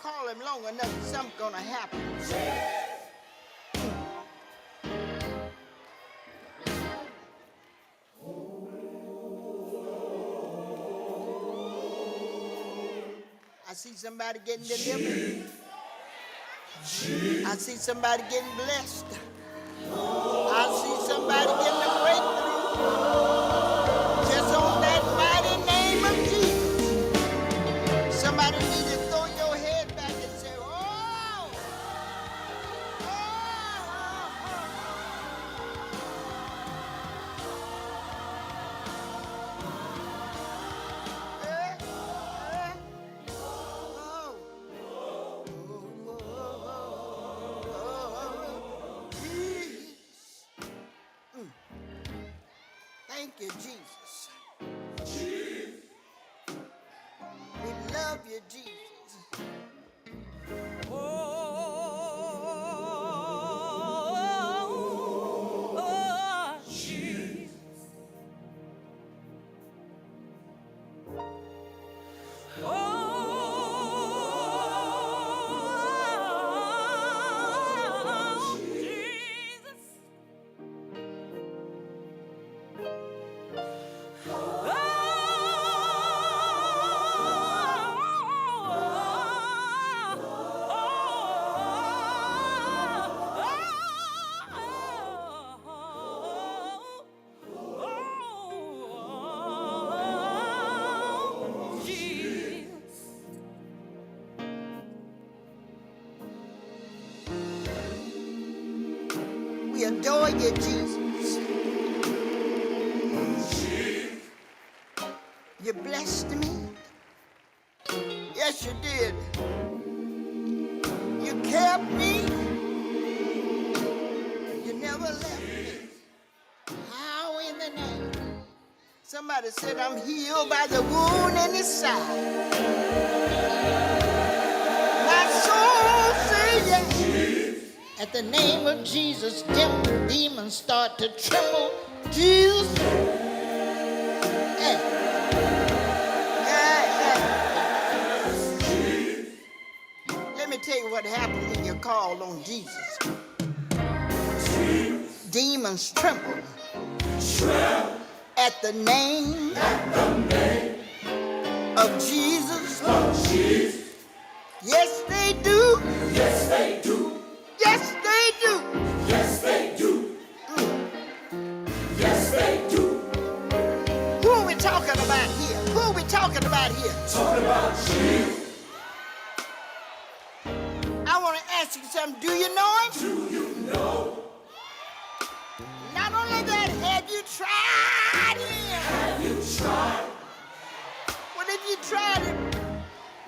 call him long enough, something's gonna happen. I see somebody getting delivered. I see somebody getting blessed. I see somebody getting a breakthrough. Just on that mighty name of Jesus. Somebody needs to throw your head back and say, oh, oh, Thank you, Jesus. We love you, Jesus. We adore you, Jesus. You blessed me. Yes, you did. You kept me. You never left me. How in the name? Somebody said I'm healed by the wound in his side. My soul says yes. At the name of Jesus, demons start to tremble. Jesus. Hey. Let me tell you what happened when you called on Jesus. Demons tremble. At the name of Jesus. Yes, they do. Yes, they do. Yes, they do. Yes, they do. Yes, they do. Who are we talking about here? Who are we talking about here? Talking about Jesus. I want to ask you something. Do you know him? Do you know? Not only that, have you tried him? Have you tried? Well, if you tried him,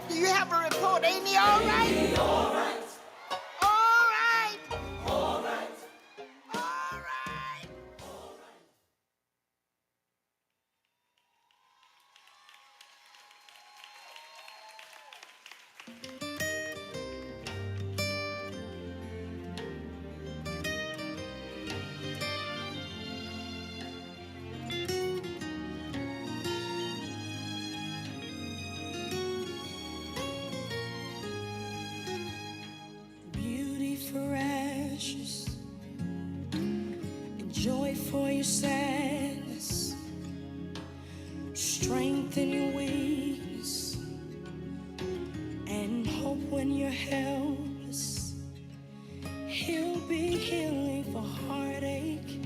do you have a report? Ain't he all right? He all right. All right. All right. All right. Beauty for ashes and joy for your sadness, strength in your weakness, and hope when you're helpless. He'll be healing for heartache,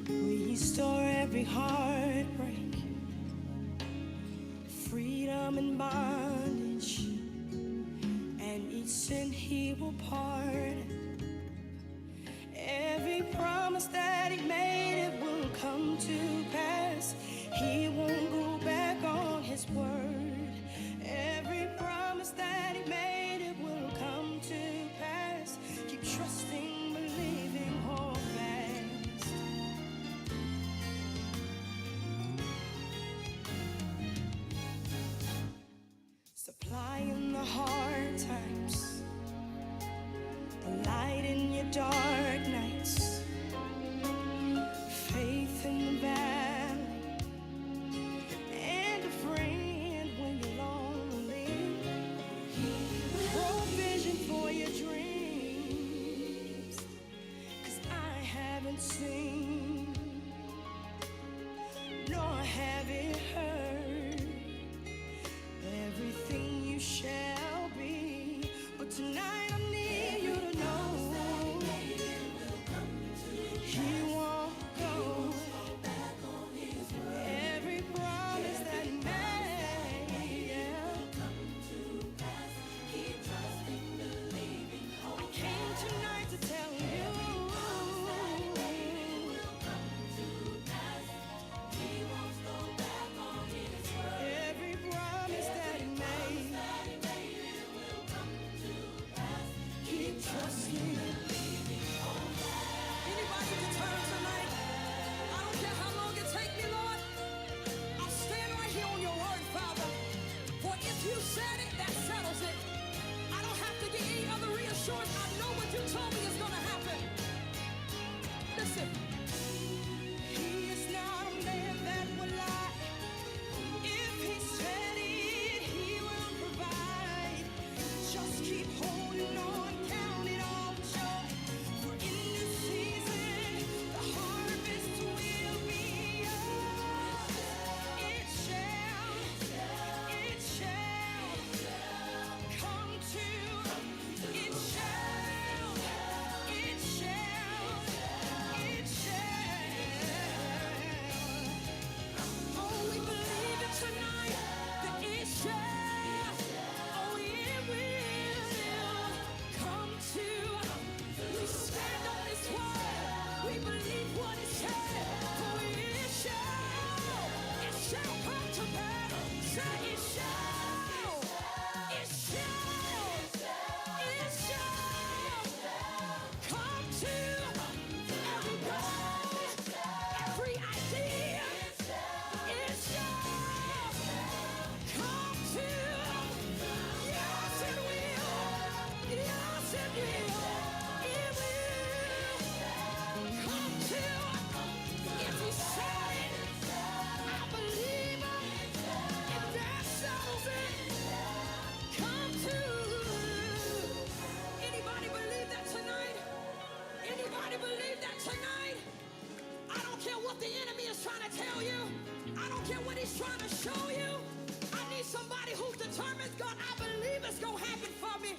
restore every heartbreak, freedom and bondage, and each sin he will pardon. Every promise that he made, it will come to pass. He won't go back on his word. Every promise that he made, it will come to pass. Keep trusting, believing, hold fast. Supplying the hard times, the light in your dark nights, faith in the valley, and a friend when you're lonely. He That settles it. I don't have to get any other reassurance. I know what you told me is going to happen. Listen, he is not a man that will lie. If he said it, he will provide. Just keep holding on, count it all joy. For in this season, the harvest will be yours. It shall come to, it shall. Oh, we believe it tonight that it shall. Oh, it will come to. We stand on His word. We believe what He said. Oh, it shall come to pass. Say it shall. It shall. It shall come to every goal, every idea. It shall come to. Yes, it will. Yes, it will. It will come to. If He said it, I believe it. If that settles it, come to. Anybody believe that tonight? Anybody believe that tonight? I don't care what the enemy is trying to tell you. I don't care what he's trying to show you. I need somebody who's determined, God, I believe it's going to happen for me.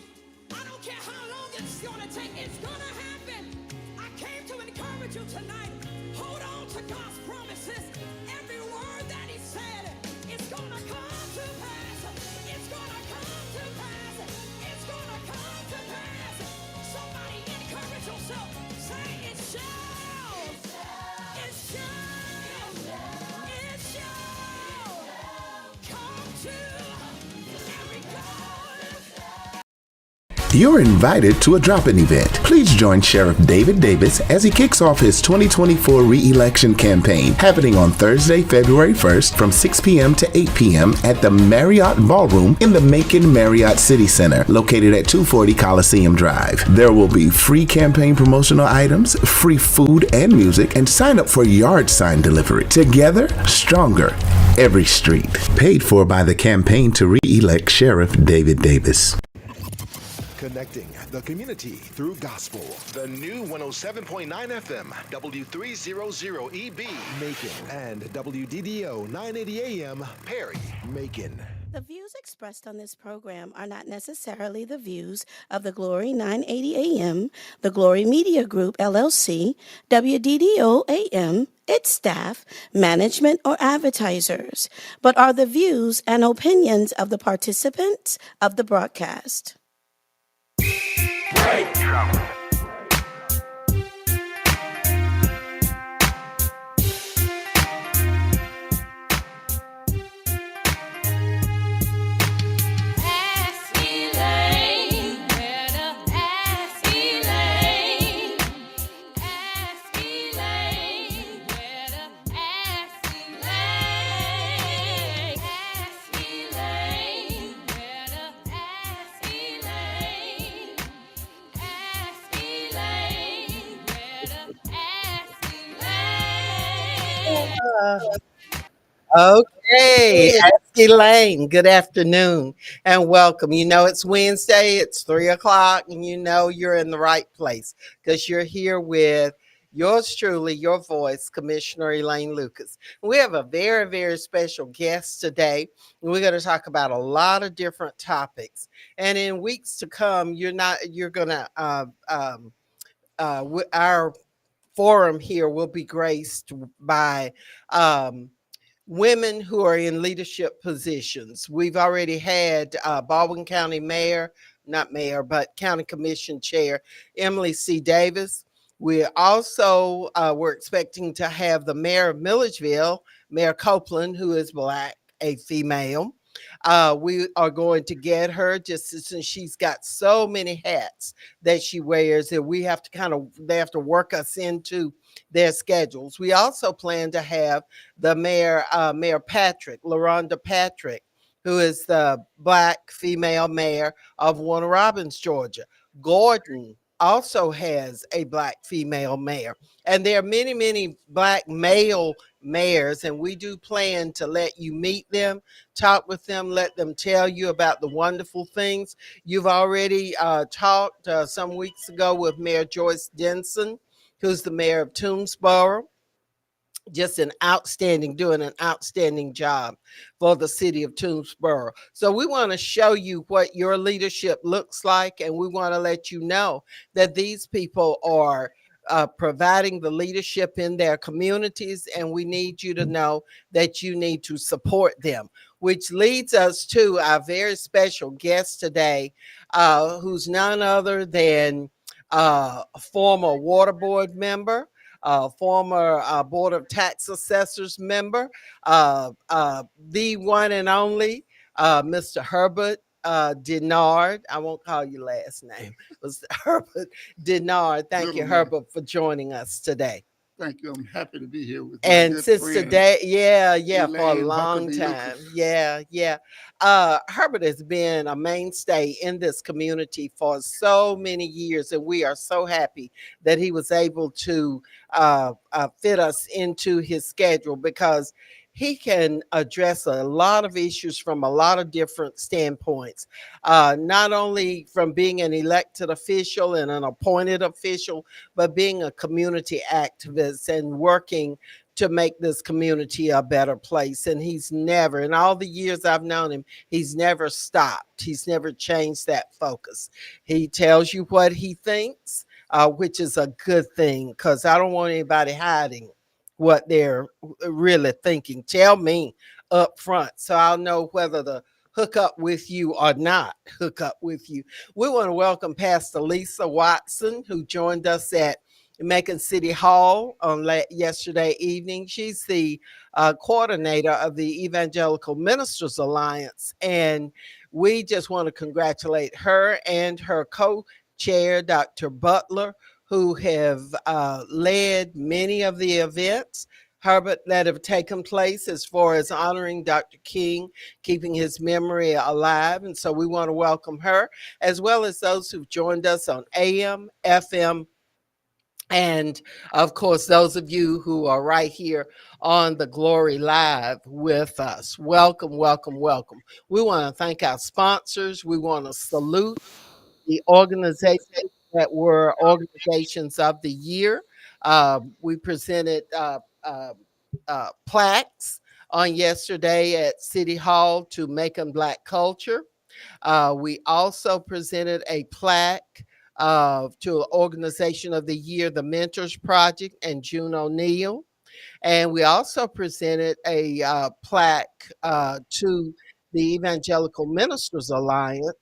I don't care how long it's going to take. It's going to happen. I came to encourage you tonight. Hold on to God's promises. Every word that He said, it's going to come to pass. It's going to come to pass. It's going to come to pass. Somebody encourage yourself. Say it shall. It shall. It shall come to every goal. You're invited to a drop-in event. Please join Sheriff David Davis as he kicks off his 2024 re-election campaign, happening on Thursday, February 1st from 6 p.m. to 8 p.m. at the Marriott Ballroom in the Macon Marriott City Center, located at 240 Coliseum Drive. There will be free campaign promotional items, free food and music, and sign up for yard sign delivery. Together, stronger, every street. Paid for by the campaign to re-elect Sheriff David Davis. Connecting the community through gospel. The new 107.9 FM, W300EB, Macon, and WDDO 980 AM, Perry, Macon. The views expressed on this program are not necessarily the views of the Glory 980 AM, the Glory Media Group, LLC, WDDO AM, its staff, management, or advertisers, but are the views and opinions of the participants of the broadcast. Ask Elaine, better ask Elaine. Ask Elaine, better ask Elaine. Ask Elaine, better ask Elaine. Ask Elaine, better ask Elaine. Okay, ask Elaine. Good afternoon and welcome. You know it's Wednesday, it's 3:00, and you know you're in the right place because you're here with yours truly, your voice, Commissioner Elaine Lucas. We have a very, very special guest today. We're going to talk about a lot of different topics, and in weeks to come, you're gonna our forum here will be graced by women who are in leadership positions. We've already had Baldwin County Mayor, not Mayor, but County Commission Chair Emily C. Davis. We also we're expecting to have the Mayor of Milledgeville, Mayor Copeland, who is Black, a female. We are going to get her just since she's got so many hats that she wears that we have to they have to work us into their schedules. We also plan to have the Mayor Patrick, LaRonda Patrick, who is the black female mayor of Warner Robins, Georgia. Gordon also has a black female mayor. And there are many, many black male mayors, and we do plan to let you meet them, talk with them, let them tell you about the wonderful things. You've already talked some weeks ago with Mayor Joyce Denson, who's the mayor of Toomsboro, just doing an outstanding job for the city of Toomsboro. So we want to show you what your leadership looks like, and we want to let you know that these people are providing the leadership in their communities, and we need you to know that you need to support them. Which leads us to our very special guest today, who's none other than a former water board member, former Board of Tax Assessors member, the one and only Mr. Herbert Denard. I won't call you last name. It was Herbert Denard. Thank you, Little man. Herbert, for joining us today. Thank you. I'm happy to be here with my And good since friend, today, yeah, for a Elaine long Huckabee time. Lucas. Yeah. Herbert has been a mainstay in this community for so many years, and we are so happy that he was able to fit us into his schedule because he can address a lot of issues from a lot of different standpoints, not only from being an elected official and an appointed official, but being a community activist and working to make this community a better place. And he's never, in all the years I've known him, he's never stopped. He's never changed that focus. He tells you what he thinks, which is a good thing because I don't want anybody hiding what they're really thinking. Tell me up front so I'll know whether to hook up with you or not hook up with you. We want to welcome Pastor Lisa Watson, who joined us at Macon City Hall on yesterday evening. She's the coordinator of the Evangelical Ministers Alliance, and we just want to congratulate her and her co-chair, Dr. Butler, who have led many of the events, Herbert, that have taken place as far as honoring Dr. King, keeping his memory alive. And so we want to welcome her, as well as those who've joined us on AM, FM, and of course, those of you who are right here on the Glory Live with us. Welcome, welcome, welcome. We want to thank our sponsors. We want to salute the organizations that were organizations of the year. We presented plaques on yesterday at City Hall to Macon Black Culture. We also presented a plaque to Organization of the Year, the Mentors Project, and June O'Neill. And we also presented a plaque to the Evangelical Ministers Alliance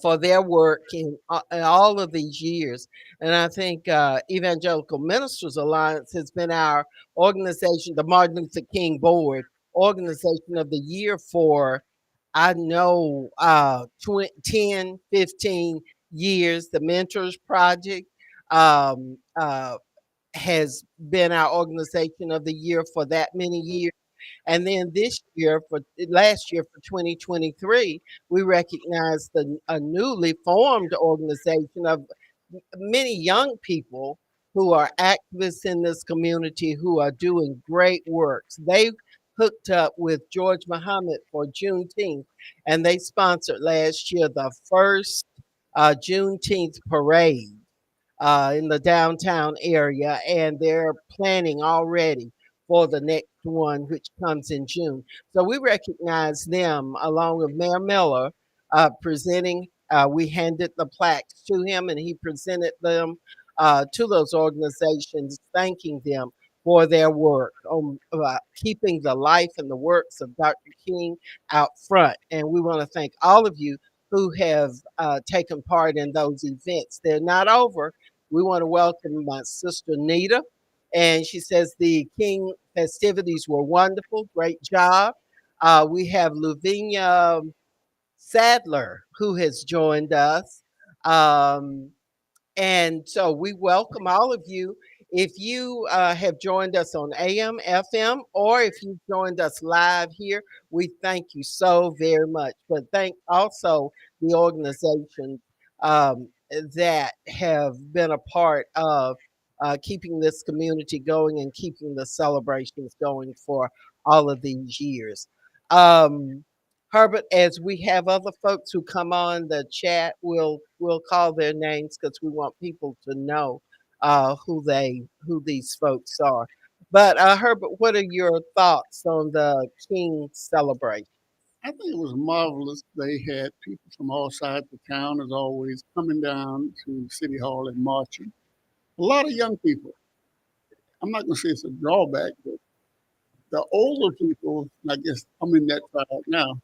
for their work in all of these years. And I think Evangelical Ministers Alliance has been our organization, the Martin Luther King Board Organization of the Year for, I know, 10, 15 years. The Mentors Project has been our organization of the year for that many years. And then this year, for last year, for 2023, we recognized a newly formed organization of many young people who are activists in this community who are doing great works. They hooked up with George Muhammad for Juneteenth, and they sponsored last year the first Juneteenth parade in the downtown area, and they're planning already for the next one, which comes in June. So we recognize them along with Mayor Miller presenting. We handed the plaques to him, and he presented them to those organizations, thanking them for their work on keeping the life and the works of Dr. King out front. And we want to thank all of you who have taken part in those events. They're not over. We want to welcome my sister Nita. And she says the King festivities were wonderful. Great job. We have Lavinia Sadler who has joined us. And so we welcome all of you. If you have joined us on AM, FM, or if you've joined us live here, we thank you so very much. But thank also the organizations that have been a part of keeping this community going and keeping the celebrations going for all of these years. Um, Herbert, as we have other folks who come on the chat, we'll call their names because we want people to know who these folks are. But Herbert, what are your thoughts on the King celebration? I think it was marvelous. They had people from all sides of town, as always, coming down to City Hall and marching. A lot of young people. I'm not going to say it's a drawback, but the older people, I guess I'm in that crowd now,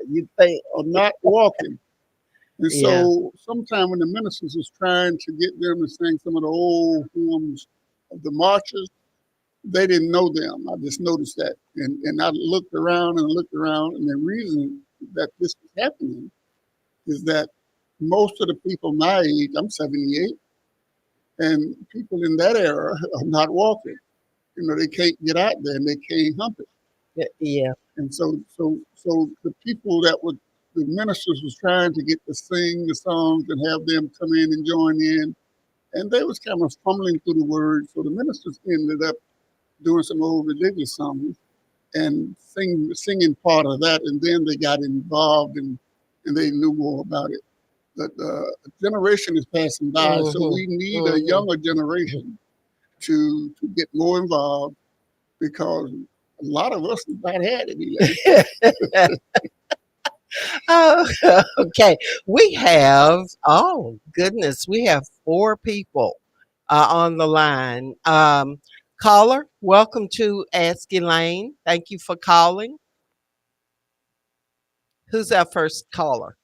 You think? are not walking. And Yeah. so sometime when the ministers was trying to get them to sing some of the old hymns of the marches, they didn't know them. I just noticed that. And I looked around and looked around, and the reason that this was happening is that most of the people my age, I'm 78, and people in that era are not walking. You know, they can't get out there and they can't hump it. Yeah. And so the people that would, the ministers was trying to get to sing the songs and have them come in and join in, and they was kind of fumbling through the words. So the ministers ended up doing some old religious songs and singing part of that, and then they got involved and they knew more about it. But a generation is passing by, so Mm-hmm. we need a Mm-hmm. younger generation to get more involved because a lot of us have not had it, Elaine. Oh, okay. We have, oh goodness, we have four people on the line. Caller, welcome to Ask Elaine. Thank you for calling. Who's our first caller?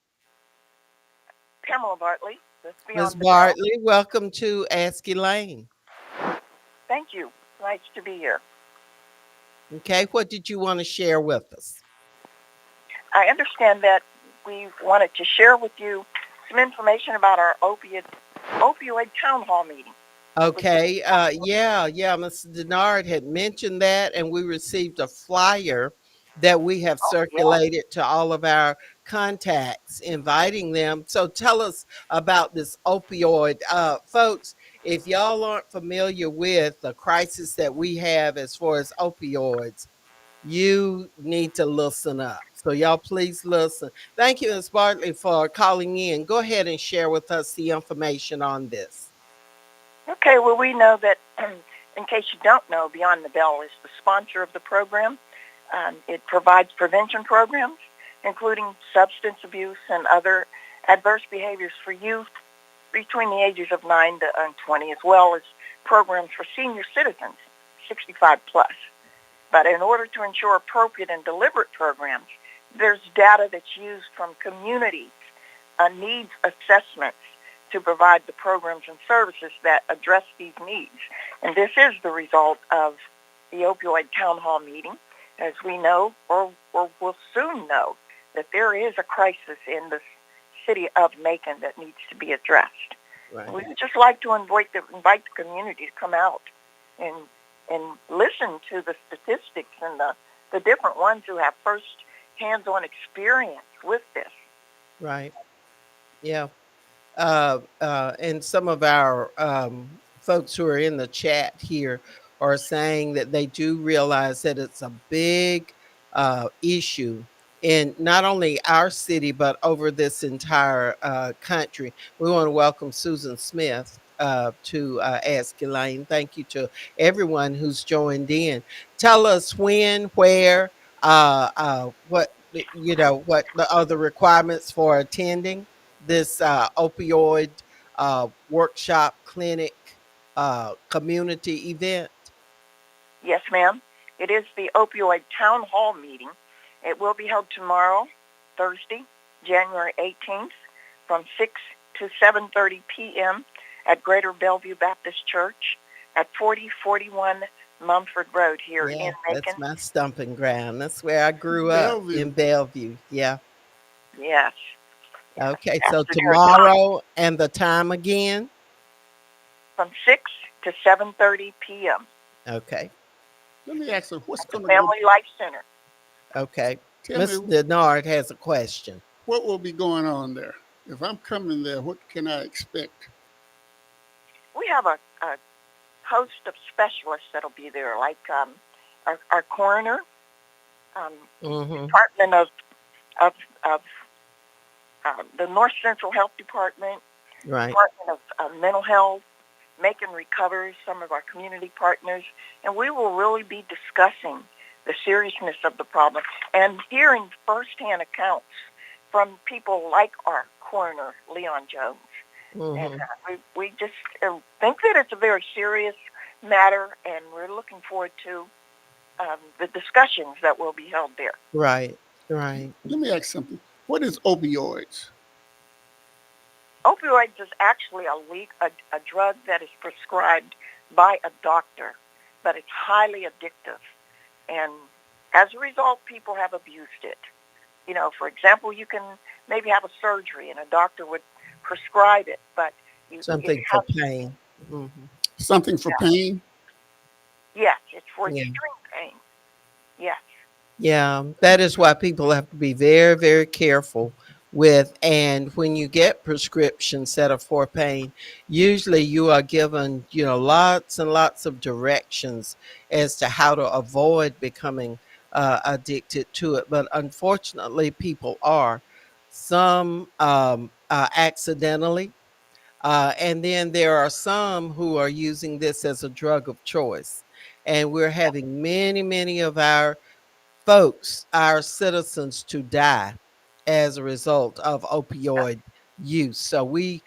Pamela Bartley, that's Ms. Beyond the Bell. Bartley, welcome to Ask Elaine. Thank you. Nice to be here. Okay, what did you want to share with us? I understand that we wanted to share with you some information about our opioid town hall meeting. Okay, yeah, Mr. Denard had mentioned that, and we received a flyer that we have Oh, yeah. circulated to all of our contacts, inviting them. So tell us about this opioid. Folks, if y'all aren't familiar with the crisis that we have as far as opioids, you need to listen up. So y'all please listen. Thank you, Ms. Bartley, for calling in. Go ahead and share with us the information on this. Okay, well, we know that, in case you don't know, Beyond the Bell is the sponsor of the program. It provides prevention programs, including substance abuse and other adverse behaviors for youth between the ages of 9 to 20, as well as programs for senior citizens, 65 plus. But in order to ensure appropriate and deliberate programs, there's data that's used from communities, needs assessments to provide the programs and services that address these needs. And this is the result of the opioid town hall meeting. As we know, or will soon know, that there is a crisis in the city of Macon that needs to be addressed. Right. We would just like to invite the community to come out and listen to the statistics and the different ones who have first hands-on experience with this. Right. Yeah. And some of our folks who are in the chat here are saying that they do realize that it's a big issue in not only our city, but over this entire country. We want to welcome Susan Smith to Ask Elaine. Thank you to everyone who's joined in. Tell us when, where, what, what the other requirements for attending this opioid workshop, clinic, community event. Yes, ma'am. It is the opioid town hall meeting. It will be held tomorrow, Thursday, January 18th, from 6 to 7:30 p.m. at Greater Bellevue Baptist Church at 4041 Mumford Road here in Macon. That's my stomping ground. That's where I grew Bellevue. up, in Bellevue. Yeah. Yes. Okay, so Pastor Terry Thomas. tomorrow and the time again? From 6 to 7:30 p.m. Okay. Let me ask you, what's at the going to go? Family Life Center. Okay. Tell Miss me Denard has a question. what will be going on there. If I'm coming there, what can I expect? We have a host of specialists that'll be there, like our coroner, Mm-hmm. Department of, of the North Central Health Department, Right. Department of Mental Health, Making Recovery, some of our community partners, and we will really be discussing the seriousness of the problem and hearing firsthand accounts from people like our coroner, Leon Jones. And Mm-hmm. we just think that it's a very serious matter, and we're looking forward to the discussions that will be held there. Right. Right. Let me ask something. What is opioids? Opioids is actually a drug that is prescribed by a doctor, but it's highly addictive. And as a result, people have abused it. For example, you can maybe have a surgery and a doctor would prescribe it, but it Something for has, pain. Mm-hmm. Something for yeah, pain? yes, it's for Yeah. extreme pain. Yes, Yeah, that is why people have to be very, very careful with. And when you get prescriptions that are for pain, usually you are given, lots and lots of directions as to how to avoid becoming addicted to it. But unfortunately, people are. Some accidentally. And then there are some who are using this as a drug of choice. And we're having many, many of our folks, our citizens, to die as a result of opioid use. So we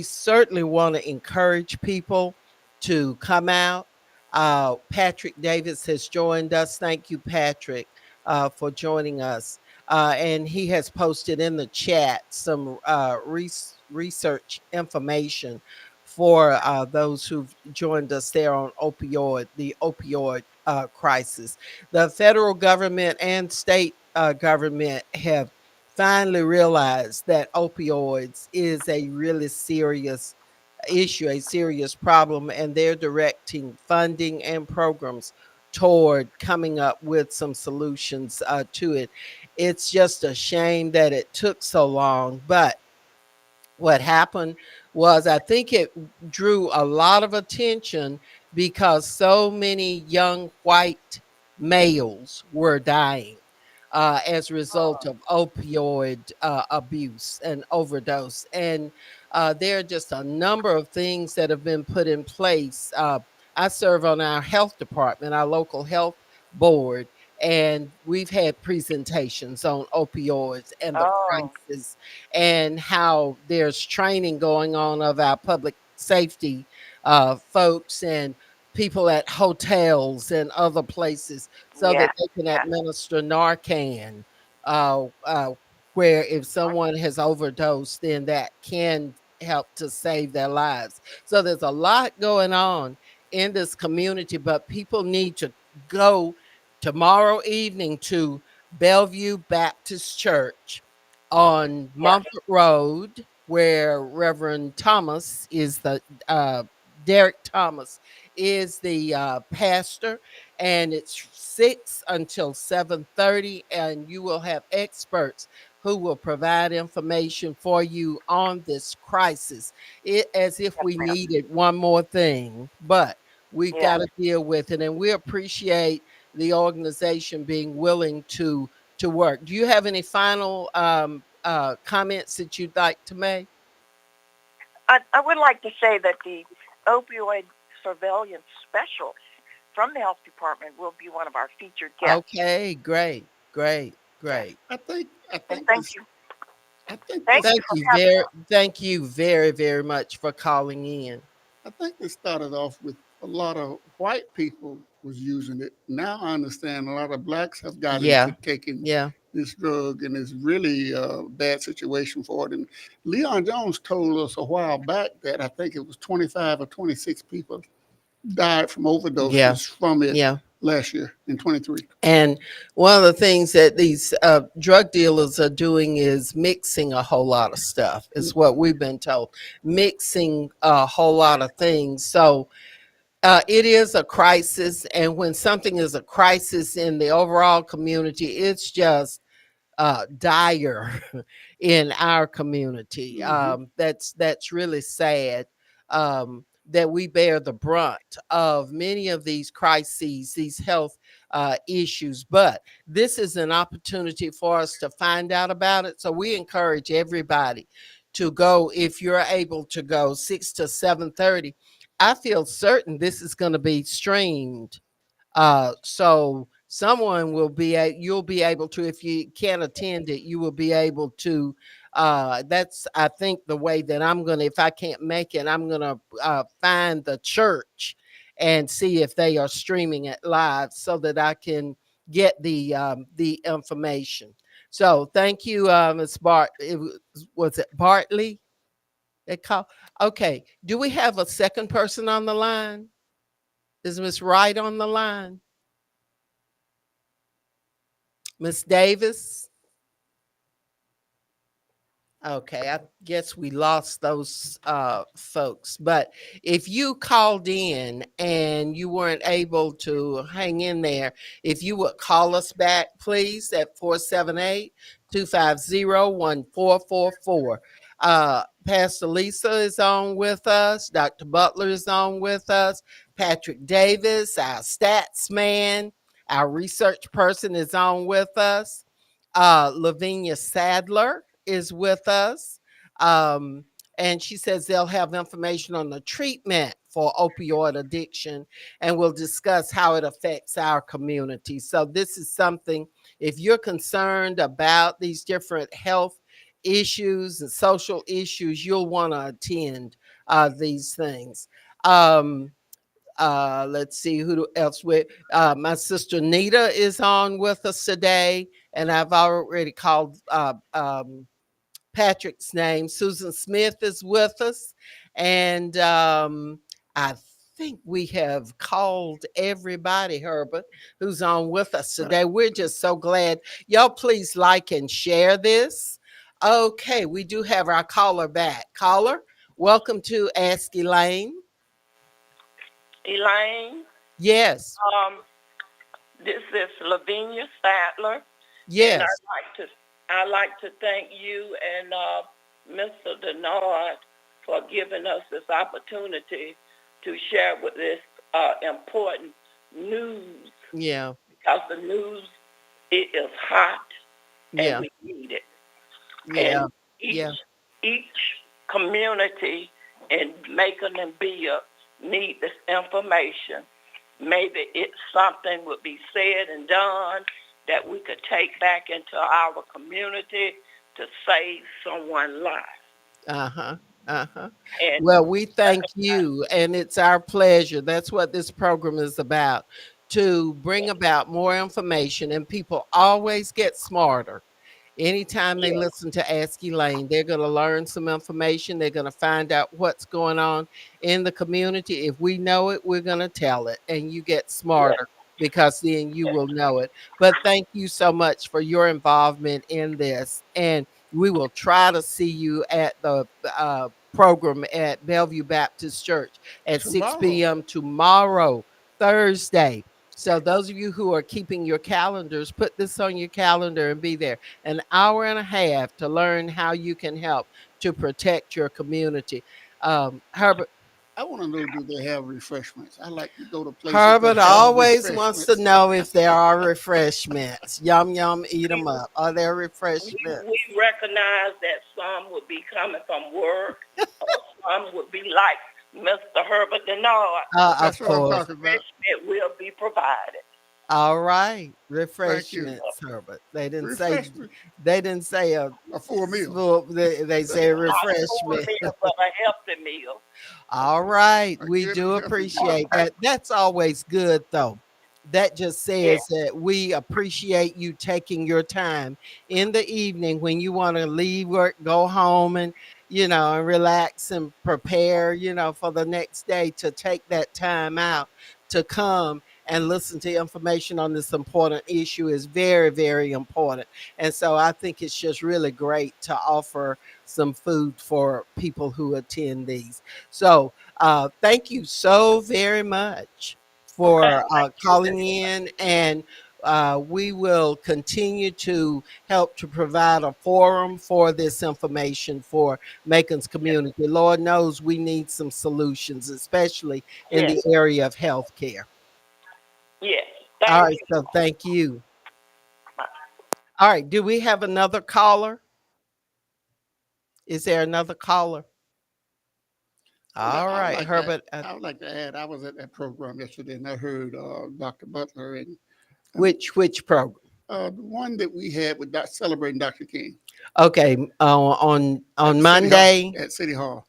certainly want to encourage people to come out. Patrick Davis has joined us. Thank you, Patrick, for joining us. And he has posted in the chat some research information for those who've joined us there on the opioid crisis. The federal government and state government have finally realized that opioids is a really serious issue, a serious problem, and they're directing funding and programs toward coming up with some solutions to it. It's just a shame that it took so long, but what happened was I think it drew a lot of attention because so many young white males were dying as a result of opioid abuse and overdose. And there are just a number of things that have been put in place. I serve on our health department, our local health board, and we've had presentations on opioids and the oh, crisis and how there's training going on of our public safety folks and people at hotels and other places so yeah, that they can yeah, administer Narcan, uh, uh, where if someone has overdosed, then that can help to save their lives. So there's a lot going on in this community, but people need to go tomorrow evening to Bellevue Baptist Church on yes, Mumford Road, where Reverend Thomas is Derek Thomas is the pastor, and it's 6 until 7:30, and you will have experts who will provide information for you on this crisis. It as if yes, we ma'am. needed one more thing, but we've got Yes. to deal with it, and we appreciate the organization being willing to work. Do you have any final comments that you'd like to make? I would like to say that the opioid surveillance specialist from the health department will be one of our featured guests. Okay, great, great, Yes. great. I And think this I think thank this you for having us. Thank you very, very much for calling in. I think this started off with a lot of white people was using it. Now I understand a lot of blacks have got into Yeah, taking yeah, this drug, and it's really a bad situation for it. And Leon Jones told us a while back that I think it was 25 or 26 people died from yeah, overdoses from it yeah. last year in 23. And one of the things that these drug dealers are doing is mixing a whole lot of stuff, is what we've been told. Mixing a whole lot of things. So It is a crisis, and when something is a crisis in the overall community, it's just dire in our community. Hmm. That's really sad, that we bear the brunt of many of these crises, these health issues. But this is an opportunity for us to find out about it. So we encourage everybody to go if you're able to go 6 to 7:30. I feel certain this is going to be streamed, so someone will you'll be able to, if you can't attend it, you will be able to. That's, I think, the way that I'm gonna. If I can't make it, I'm gonna find the church and see if they are streaming it live, so that I can get the information. So thank you, Ms. Bart. Was it Bartley? They call. Okay. Do we have a second person on the line? Is Miss Wright on the line? Miss Davis? Okay, I guess we lost those folks. But if you called in and you weren't able to hang in there, if you would call us back, please, at 478-250-1444. Pastor Lisa is on with us. Dr. Butler is on with us. Patrick Davis, our stats man, our research person, is on with us. Lavinia Sadler is with us. Um, and she says they'll have information on the treatment for opioid addiction, and we'll discuss how it affects our community. So, this is something, if you're concerned about these different health issues and social issues, you'll want to attend these things. Um, let's see who else with my sister Nita is on with us today, and I've already called Patrick's name. Susan Smith is with us, and I think we have called everybody, Herbert, who's on with us today. We're just so glad. Y'all please like and share this. Okay, we do have our caller back. Caller, welcome to Ask Elaine. Elaine, Yes. um, this is Lavinia Statler, and Yes. I'd like to thank you and Mr. Denard for giving us this opportunity to share with this important news, Yeah. because the news, it is hot and Yeah. we need it. Yeah. And each Yeah. each community in Macon and Beale need this information. Maybe it's something would be said and done that we could take back into our community to save someone's life. Uh-huh. Uh-huh. And Well, we thank you, and it's our pleasure. That's what this program is about, to bring about more information, and people always get smarter. Anytime they yeah, listen to Ask Elaine, they're going to learn some information. They're going to find out what's going on in the community. If we know it, we're going to tell it, and you get yeah, smarter because then you will know it. But thank you so much for your involvement in this. And we will try to see you at the program at Bellevue Baptist Church at 6 Tomorrow. p.m. tomorrow, Thursday. So, those of you who are keeping your calendars, put this on your calendar and be there. An hour and a half to learn how you can help to protect your community. Herbert, I want to know, do they have refreshments? I like to go to places that Herbert have always wants to refreshments. know if there are refreshments. Yum, yum, eat them up. Are there we refreshments? recognize that some would be coming from work, or some would be like Mr. Herbert Denard. Of That's what I'm course. talking about. It will be provided. All right, Thank you. refreshments, Herbert. Refreshment. They didn't say a A full meal. they say Not a full refreshment. meal, but a healthy meal. All right, A we good do and healthy meal. appreciate that. That's always good, though. That just Yeah, says that we appreciate you taking your time in the evening when you want to leave work, go home, and and relax and prepare, for the next day, to take that time out to come and listen to information on this important issue is very, very important. And so I think it's just really great to offer some food for people who attend these. So Thank you so very much Okay, for thank you. calling in, and we will continue to help to provide a forum for this information for Macon's Yes, community. Lord knows we need some solutions, especially in yes, the area of healthcare. yes. All Thank right, you. so thank you. All right, do we have another caller? Is there another caller? All I would right, like to Herbert. I would like to add. I was at that program yesterday, and I heard Dr. Butler and Which program? the one that we had with celebrating Dr. King Okay, at on the City Hall. Monday. At City Hall,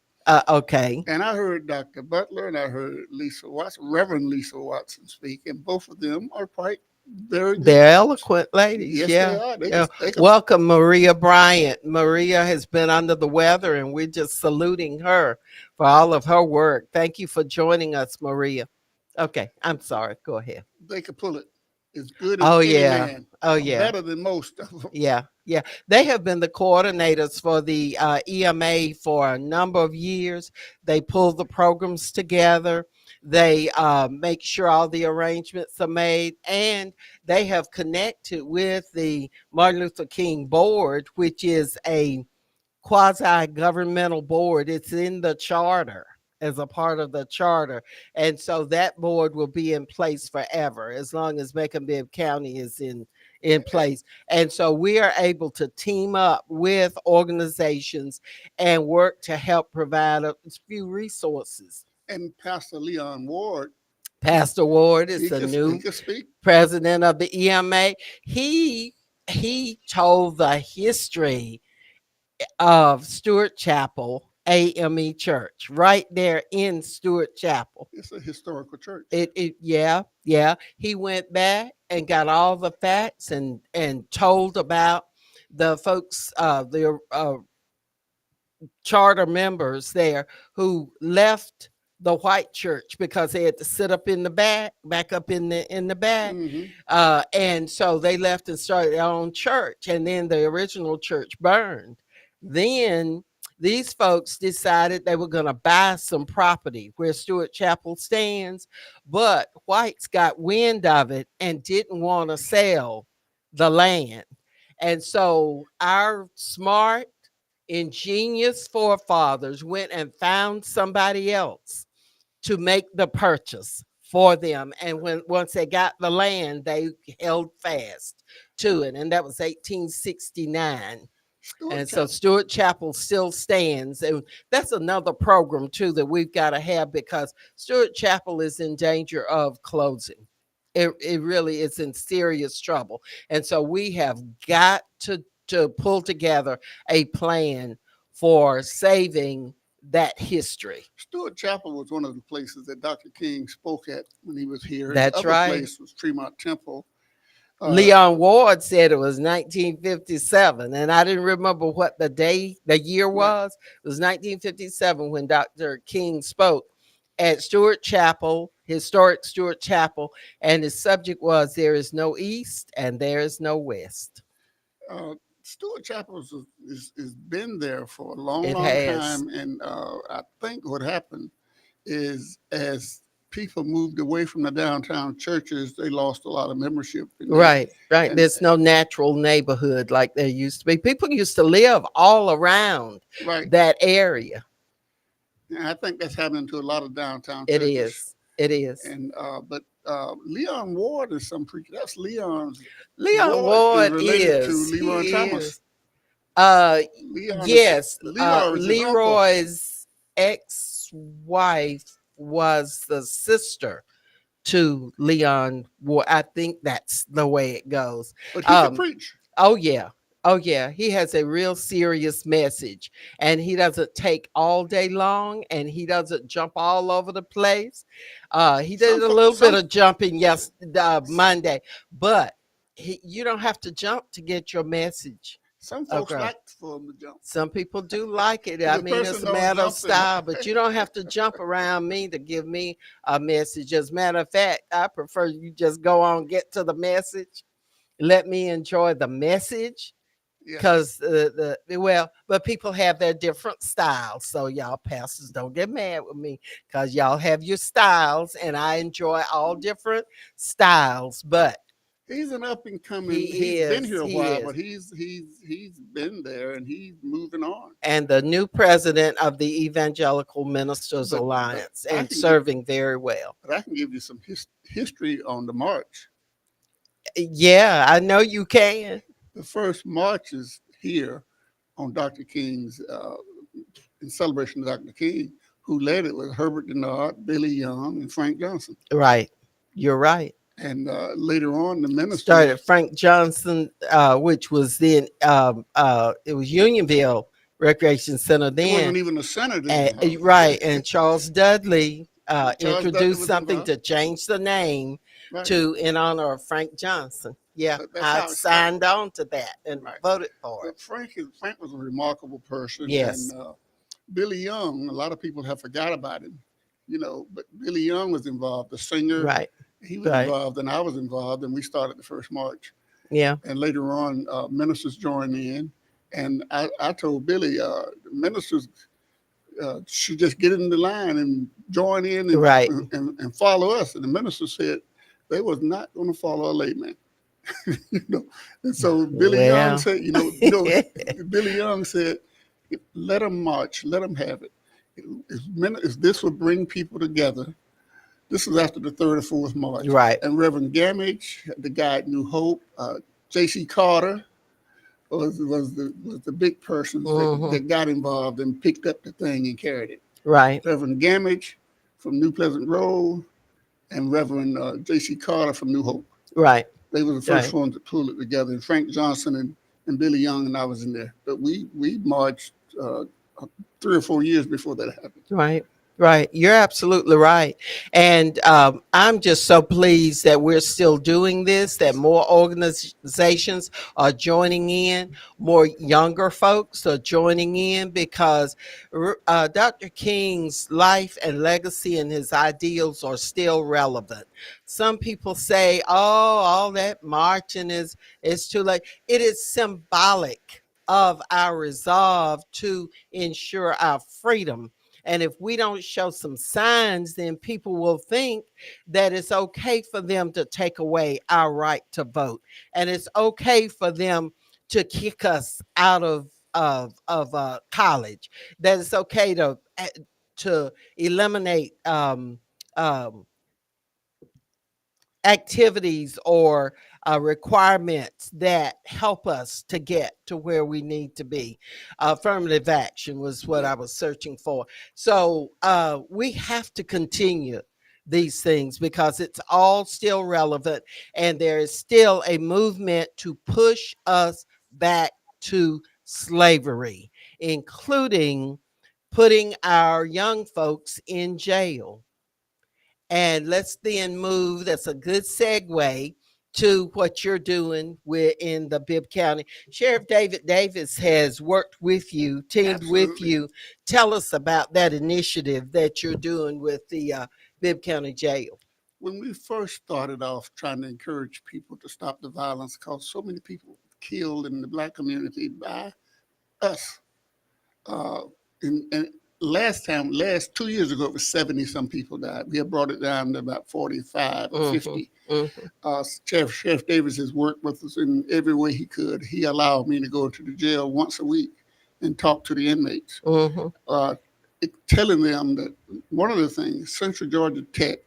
Okay, and I heard Dr. Butler and I heard Lisa Watson, Reverend Lisa Watson speak, and both of them are quite very good they're speakers. eloquent ladies. Yes, they Yeah, are. yeah. They can. Welcome, Maria Bryant. Maria has been under the weather, and we're just saluting her for all of her work. Thank you for joining us, Maria. Okay, I'm sorry. Go ahead. They could pull it as good as Oh any yeah. man, Oh or yeah. better than most of them. Yeah, yeah. They have been the coordinators for the EMA for a number of years. They pull the programs together. They make sure all the arrangements are made, and they have connected with the Martin Luther King Board, which is a quasi governmental board. It's in the charter as a part of the charter. And so that board will be in place forever as long as Macon County is in place. And so we are able to team up with organizations and work to help provide a few resources. And Pastor Leon Ward, Pastor Ward is the he new could speak. president of the EMA. He told the history of Stewart Chapel AME Church right there in Stewart Chapel. It's a historical church. Yeah. He went back and got all the facts and told about the folks, the charter members there who left the white church because they had to sit up in the back up in the back, Hmm. and so they left and started their own church, and then the original church burned. Then these folks decided they were going to buy some property where Stewart Chapel stands, but whites got wind of it and didn't want to sell the land, and so our smart ingenious forefathers went and found somebody else to make the purchase for them. And when once they got the land, they held fast to it. And that was 1869. Stewart And so Chapel. Stewart Chapel still stands. And that's another program too that we've got to have because Stewart Chapel is in danger of closing. It really is in serious trouble. And so we have got to pull together a plan for saving that history. Stewart Chapel was one of the places that Dr. King spoke at when he was here. His That's other right. place was Tremont Temple. Leon Ward said it was 1957, and I didn't remember what the year was. It was 1957 when Dr. King spoke at Stewart Chapel, historic Stewart Chapel, and his subject was "There is no East and there is no West." Stewart Chapel is been there for a long, It long has. time, and I think what happened is as people moved away from the downtown churches, they lost a lot of membership. Right. And There's no natural neighborhood like there used to be. People used to live all around right, that area. and I think that's happening to a lot of downtown It churches. is. It is. And but Leon Ward is some preacher. That's Leon's. Leon Ward is Ward related to is. Leroy He Thomas. is. Uh, Leon is, yes. Leroy is his uncle. Leroy's ex-wife was the sister to Leon Ward. I think that's the way it goes. But he can preach. Oh yeah. Oh yeah. He has a real serious message, and he doesn't take all day long, and he doesn't jump all over the place. He did a little bit of jumping Monday, but you don't have to jump to get your message. Some folks like for him to jump. Some people do like it. I mean, it's a matter of style, but you don't have to jump around me to give me a message. As a matter of fact, I prefer you just go on, get to the message. Let me enjoy the message. Yeah. because well, but people have their different styles. So y'all pastors don't get mad with me because y'all have your styles, and I enjoy all different styles. But He's an up and coming. he He's been is, here a he while, is, but he's been there and he's moving on. and the new president of the Evangelical Ministers But Alliance, I and can give serving very well. but I can give you some history on the march. Yeah, I know you can. The first marches here on Dr. King's in celebration of Dr. King, who led it was Herbert Denard, Billy Young, and Frank Johnson. Right, you're right. And later on, the Started ministers. Frank Johnson, which was then it was Unionville Recreation Center It then, wasn't even a center then. Huh? right? And Charles Dudley Charles Dudley introduced was something involved. to change the name Right. to in honor of Frank Johnson. Yeah, That's I how it started. signed on to that and Right. voted for it. But Frank was a remarkable person. Yes. And Billy Young, a lot of people have forgot about him, but Billy Young was involved, the singer. Right. He was Right. involved, and I was involved, and we started the first march. Yeah. And later on, ministers joined in, and I told Billy, ministers should just get in the line and join in and, Right. and follow us. And the minister said they was not going to follow a layman. And so Billy Young Well. said, Billy Young said, let them march, let them have it. If this would bring people together, this was after the third or fourth march. Right. And Reverend Gamage, the guy at New Hope, J.C. Carter was the big person that got involved and picked up the thing and carried it. Right. Reverend Gamage from New Pleasant Road and Reverend J.C. Carter from New Hope. Right. They were the first ones to pull it together. And Frank Johnson and Billy Young and I was in there. But we marched 3 or 4 years before that happened. Right. Right. You're absolutely right. And I'm just so pleased that we're still doing this, that more organizations are joining in, more younger folks are joining in, because Dr. King's life and legacy and his ideals are still relevant. Some people say, oh, all that marching is too late. It is symbolic of our resolve to ensure our freedom. And if we don't show some signs, then people will think that it's okay for them to take away our right to vote. And it's okay for them to kick us out of college. That it's okay to eliminate activities or requirements that help us to get to where we need to be. Affirmative action was what I was searching for. So we have to continue these things because it's all still relevant, and there is still a movement to push us back to slavery, including putting our young folks in jail. And let's then move. That's a good segue to what you're doing in the Bibb County. Sheriff David Davis has worked with you, teamed with you. Tell us about that initiative that you're doing with the Bibb County Jail. When we first started off trying to encourage people to stop the violence, because so many people killed in the Black community by us. And last 2 years ago, it was 70 some people died. We have brought it down to about 45 or 50. Sheriff Davis has worked with us in every way he could. He allowed me to go to the jail once a week and talk to the inmates, telling them that one of the things, Central Georgia Tech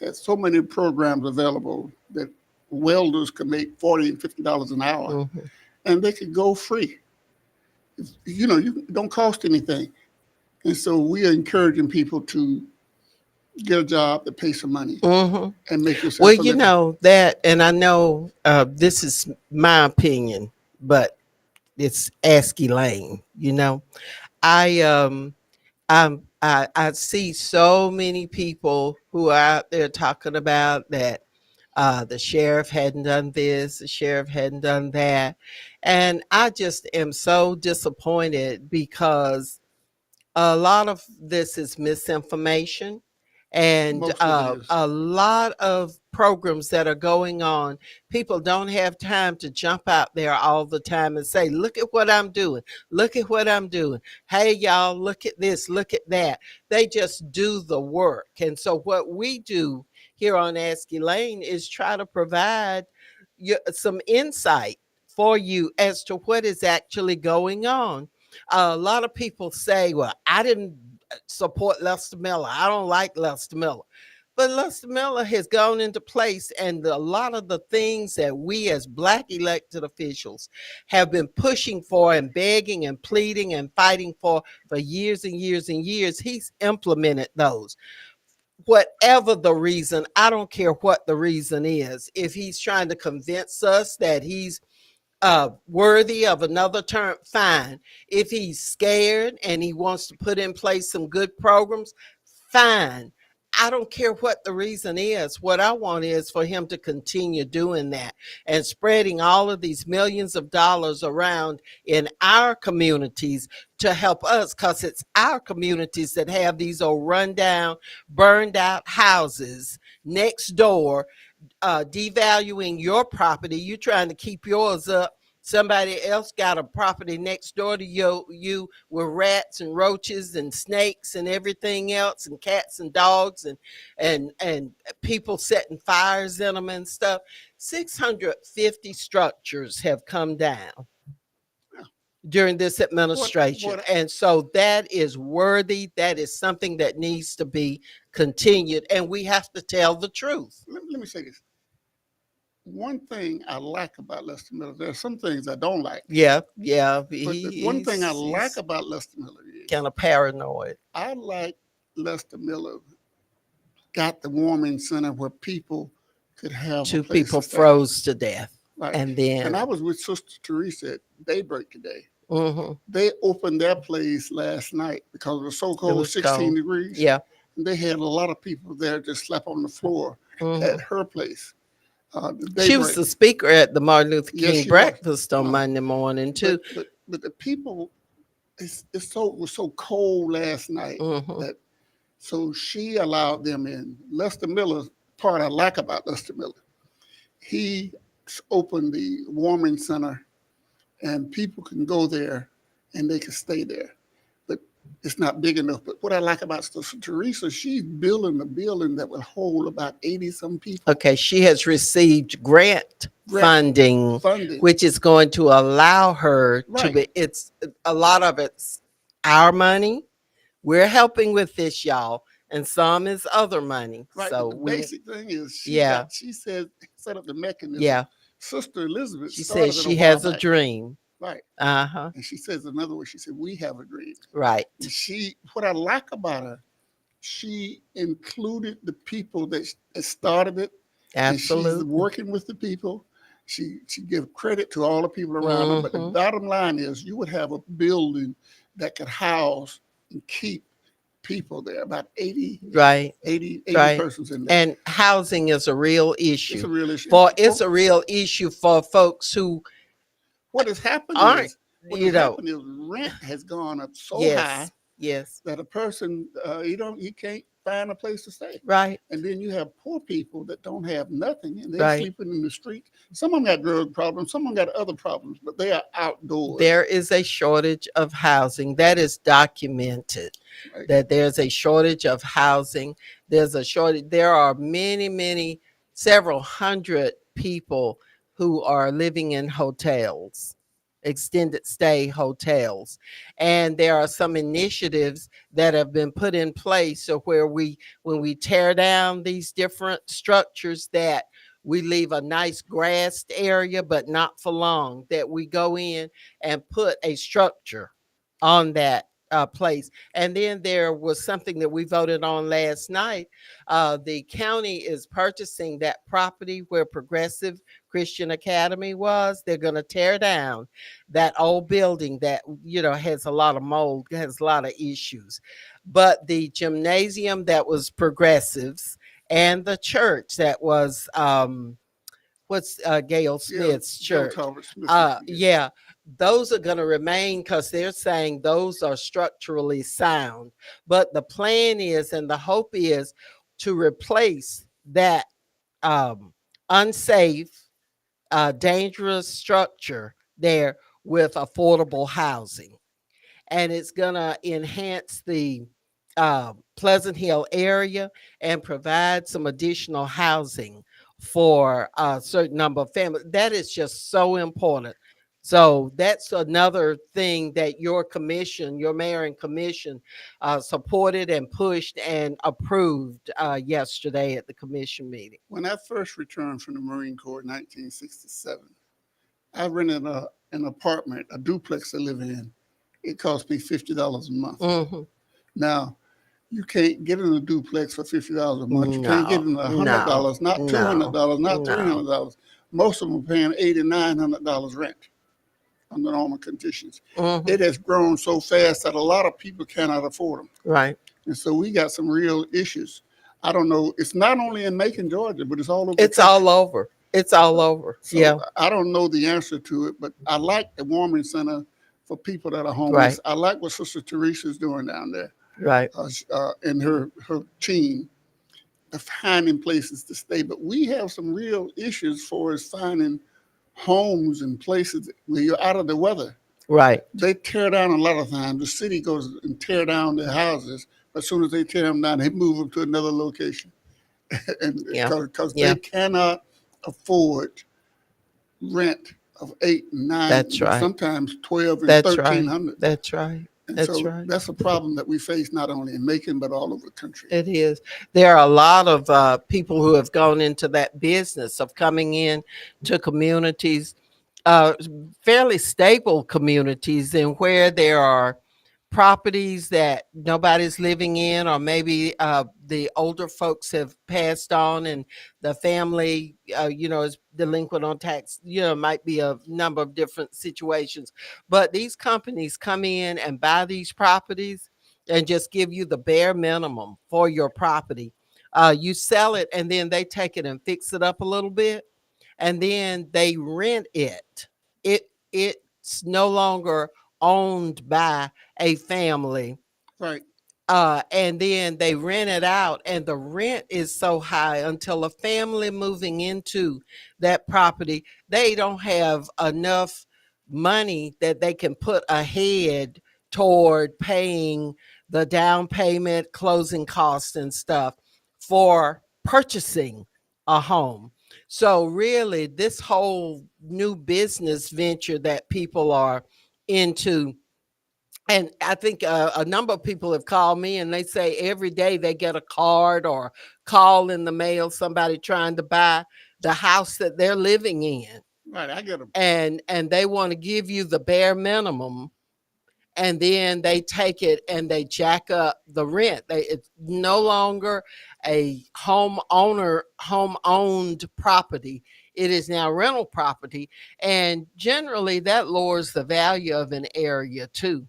has so many programs available that welders could make $40 and $50 an hour, and they could go free. You don't cost anything. And so we are encouraging people to get a job that pays some money and make yourself well, a you living. know that, and I know this is my opinion, but it's Ask Elaine. I see so many people who are out there talking about that the sheriff hadn't done this, the sheriff hadn't done that. And I just am so disappointed because a lot of this is misinformation. and Most of it is. a lot of programs that are going on. People don't have time to jump out there all the time and say, look at what I'm doing, look at what I'm doing, hey y'all, look at this, look at that. They just do the work. And so what we do here on Ask Elaine is try to provide you some insight for you as to what is actually going on. A lot of people say, well, I didn't support Lester Miller. I don't like Lester Miller. But Lester Miller has gone into place, and a lot of the things that we as Black elected officials have been pushing for and begging and pleading and fighting for years and years and years, he's implemented those. Whatever the reason, I don't care what the reason is. If he's trying to convince us that he's worthy of another term, fine. If he's scared and he wants to put in place some good programs, fine. I don't care what the reason is. What I want is for him to continue doing that and spreading all of these millions of dollars around in our communities to help us, because it's our communities that have these old rundown, burned out houses next door, devaluing your property. You're trying to keep yours up. Somebody else got a property next door to you with rats and roaches and snakes and everything else, and cats and dogs, and people setting fires in them and stuff. 650 structures have come down during this administration. And so that is worthy. That is something that needs to be continued, and we have to tell the truth. Let me say this. One thing I like about Lester Miller, there are some things I don't like. Yeah. But the one thing I like about Lester Miller is kind of paranoid. I like Lester Miller got the warming center where people could have two people froze to death. Right. And I was with Sister Teresa at daybreak today. Mm-hmm. They opened their place last night because it was so cold, 16 degrees. Yeah. And they had a lot of people there just slept on the floor at her place. She was the speaker at the Martin Luther King breakfast on Monday morning too. But the people, it was so cold last night that so she allowed them in. Lester Miller's part I like about Lester Miller, he opened the warming center, and people can go there and they can stay there. But it's not big enough. But what I like about Sister Teresa, she's building a building that will hold about 80-some people. Okay, she has received grant funding, which is going to allow her to be. It's a lot of it's our money. We're helping with this, y'all, and some is other money. Right. So the basic thing is, she said set up the mechanism. Yeah. Sister Elizabeth. She says she has a dream. Right. Uh-huh. And she says another way, she said, we have a dream. Right. And what I like about her, she included the people that started it. Absolutely. And she's working with the people. She gives credit to all the people around her. But the bottom line is you would have a building that could house and keep people there, about 80 persons in there. And housing is a real issue. It's a real issue. It's a real issue for folks who what has happened is rent has gone up so high that a person you can't find a place to stay. Right. And then you have poor people that don't have nothing and they're sleeping in the street. Some of them got drug problems, some of them got other problems, but they are outdoors. There is a shortage of housing. That is documented. Right. That there's a shortage of housing. There's a shortage. There are several hundred people who are living in hotels, extended stay hotels. And there are some initiatives that have been put in place so when we tear down these different structures, that we leave a nice grassed area, but not for long, that we go in and put a structure on that place. And then there was something that we voted on last night. The county is purchasing that property where Progressive Christian Academy was. They're going to tear down that old building that, has a lot of mold, has a lot of issues. But the gymnasium that was Progressive's and the church that was, Gail Smith's church. Those are going to remain because they're saying those are structurally sound. But the plan is, and the hope is, to replace that unsafe, dangerous structure there with affordable housing. And it's going to enhance the Pleasant Hill area and provide some additional housing for a certain number of families. That is just so important. So that's another thing that your commission, your mayor and commission, supported and pushed and approved yesterday at the commission meeting. When I first returned from the Marine Corps in 1967, I rented an apartment, a duplex to live in. It cost me $50 a month. Mm-hmm. Now, you can't get in a duplex for $50 a month. You can't get No, in $100, not no, $200, not no. $300. Most of them are paying $800 and $900 rent under normal conditions. Mm-hmm. It has grown so fast that a lot of people cannot afford them. Right. And so we got some real issues. I don't know. It's not only in Macon, Georgia, but it's all over. It's all over. It's all over. So Yeah. I don't know the answer to it, but I like the warming center for people that are homeless. Right. I like what Sister Teresa's doing down there. Right. And her team of finding places to stay. But we have some real issues for us finding homes and places where you're out of the weather. Right. They tear down a lot of times. The city goes and tear down their houses. But as soon as they tear them down, they move them to another location. And because they cannot afford rent of 8 and 9, that's right, sometimes 12 and that's 1,300. Right. That's right. And that's so right. That's a problem that we face not only in Macon but all over the country. It is. There are a lot of people who have gone into that business of coming in to communities, fairly stable communities, and where there are properties that nobody's living in, or maybe the older folks have passed on and the family is delinquent on tax. Might be a number of different situations, but these companies come in and buy these properties and just give you the bare minimum for your property. You sell it, and then they take it and fix it up a little bit, and then they rent it. It's no longer owned by a family. Right. And then they rent it out, and the rent is so high until a family moving into that property, they don't have enough money that they can put ahead toward paying the down payment, closing costs, and stuff for purchasing a home. So, really, this whole new business venture that people are into, and I think a number of people have called me and they say every day they get a card or call in the mail, somebody trying to buy the house that they're living in. Right, I get them. And they want to give you the bare minimum, and then they take it and they jack up the rent. It's no longer a home owned property. It is now rental property, and generally that lowers the value of an area too.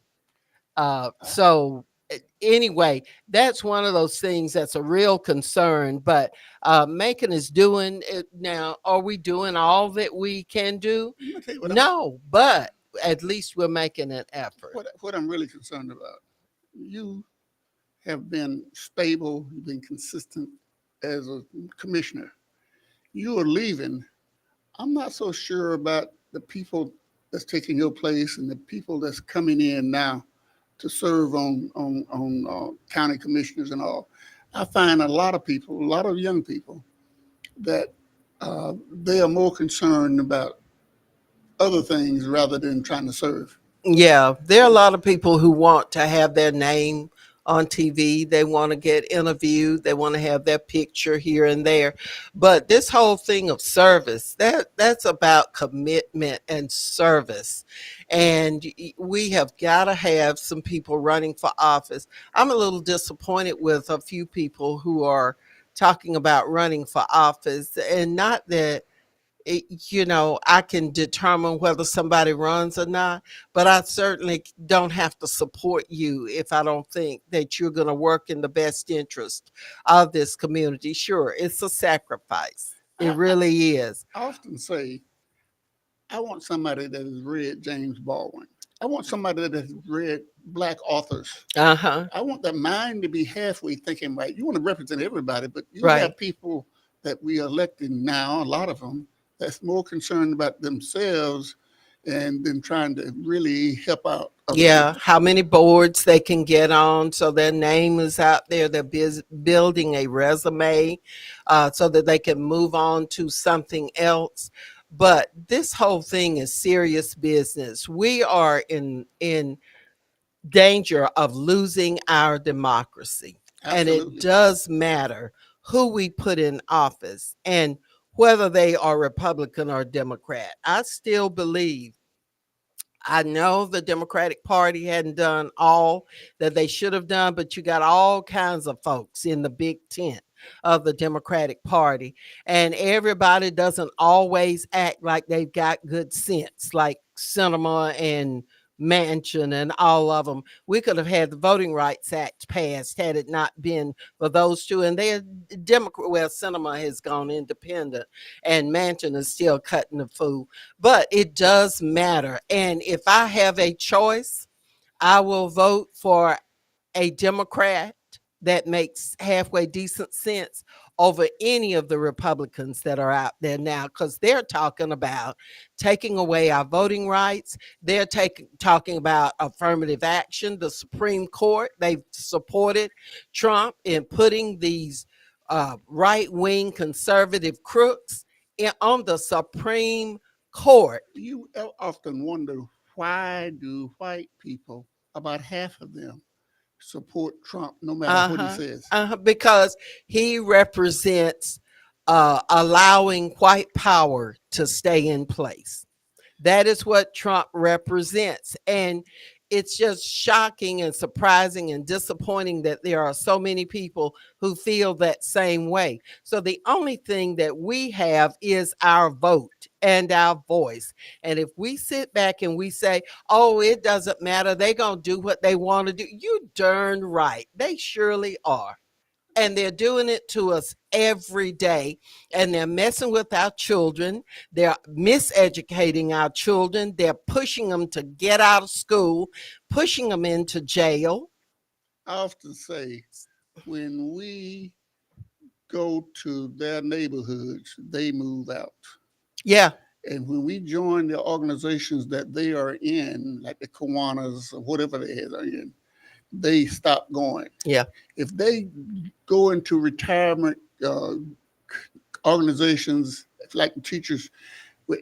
So anyway, that's one of those things that's a real concern. But Macon is doing it now. Are we doing all that we can do? No, but at least we're making an effort. What I'm really concerned about, you have been stable, you've been consistent as a commissioner. You are leaving. I'm not so sure about the people that's taking your place and the people that's coming in now to serve on county commissioners and all. I find a lot of people, a lot of young people, that they are more concerned about other things rather than trying to serve. Yeah, there are a lot of people who want to have their name on TV. They want to get interviewed. They want to have their picture here and there. But this whole thing of service, that's about commitment and service. And we have got to have some people running for office. I'm a little disappointed with a few people who are talking about running for office, and not that I can determine whether somebody runs or not, but I certainly don't have to support you if I don't think that you're going to work in the best interest of this community. Sure, it's a sacrifice. It really is. I often say, I want somebody that has read James Baldwin. I want somebody that has read black authors. Uh-huh. I want that mind to be halfway thinking right. You want to represent everybody, but you Right. have people that we are electing now, a lot of them, that's more concerned about themselves and then trying to really help out other Yeah, people. how many boards they can get on so their name is out there. They're building a resume so that they can move on to something else. But this whole thing is serious business. We are in danger of losing our democracy. And it Absolutely. does matter who we put in office and whether they are Republican or Democrat. I still believe, I know the Democratic Party hadn't done all that they should have done, but you got all kinds of folks in the big tent of the Democratic Party. And everybody doesn't always act like they've got good sense, like Cinema and Manchin and all of them. We could have had the Voting Rights Act passed had it not been for those two. And they're Democrat. Well, Cinema has gone independent, and Manchin is still cutting the food, but it does matter. And if I have a choice, I will vote for a Democrat that makes halfway decent sense over any of the Republicans that are out there now, because they're talking about taking away our voting rights. They're talking about affirmative action. The Supreme Court, they've supported Trump in putting these right wing conservative crooks on the Supreme Court. You often wonder, why do white people, about half of them, support Trump no matter what he Uh-huh. says? Because he represents allowing white power to stay in place. That is what Trump represents. And it's just shocking and surprising and disappointing that there are so many people who feel that same way. So the only thing that we have is our vote and our voice. And if we sit back and we say, oh, it doesn't matter, they're going to do what they want to do, you darn right. They surely are. And they're doing it to us every day. And they're messing with our children. They're miseducating our children. They're pushing them to get out of school, pushing them into jail. I often say, when we go to their neighborhoods, they move out. Yeah. And when we join the organizations that they are in, like the Kiwanis or whatever they are in, they stop going. Yeah. If they go into retirement organizations, like the teachers,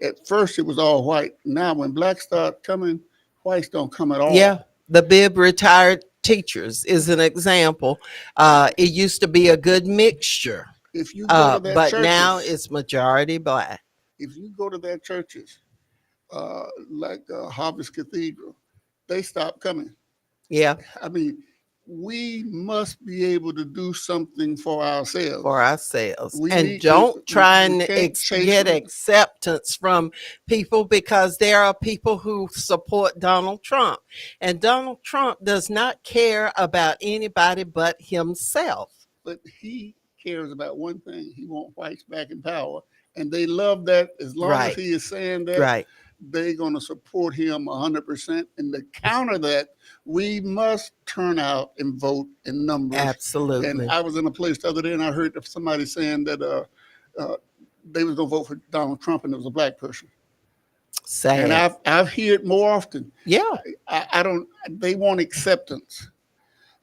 at first it was all white. Now when blacks start coming, whites don't come at all. Yeah. The Bib retired teachers is an example. It used to be a good mixture, If you go to their but now churches, it's majority black. if you go to their churches, like Harvest Cathedral, they stop coming. Yeah. I mean, we must be able to do something for ourselves. For ourselves. We And need don't to, try we and can't chase get them. acceptance from people, because there are people who support Donald Trump. And Donald Trump does not care about anybody but himself. But he cares about one thing. He wants whites back in power. And they love that. As long as Right. he is saying that, Right. they're going to support him 100%. And to counter that, we must turn out and vote in numbers. Absolutely. And I was in a place the other day and I heard somebody saying that they was going to vote for Donald Trump and it was a black person. Sad. And I've heard it more often. Yeah. I don't, they want acceptance.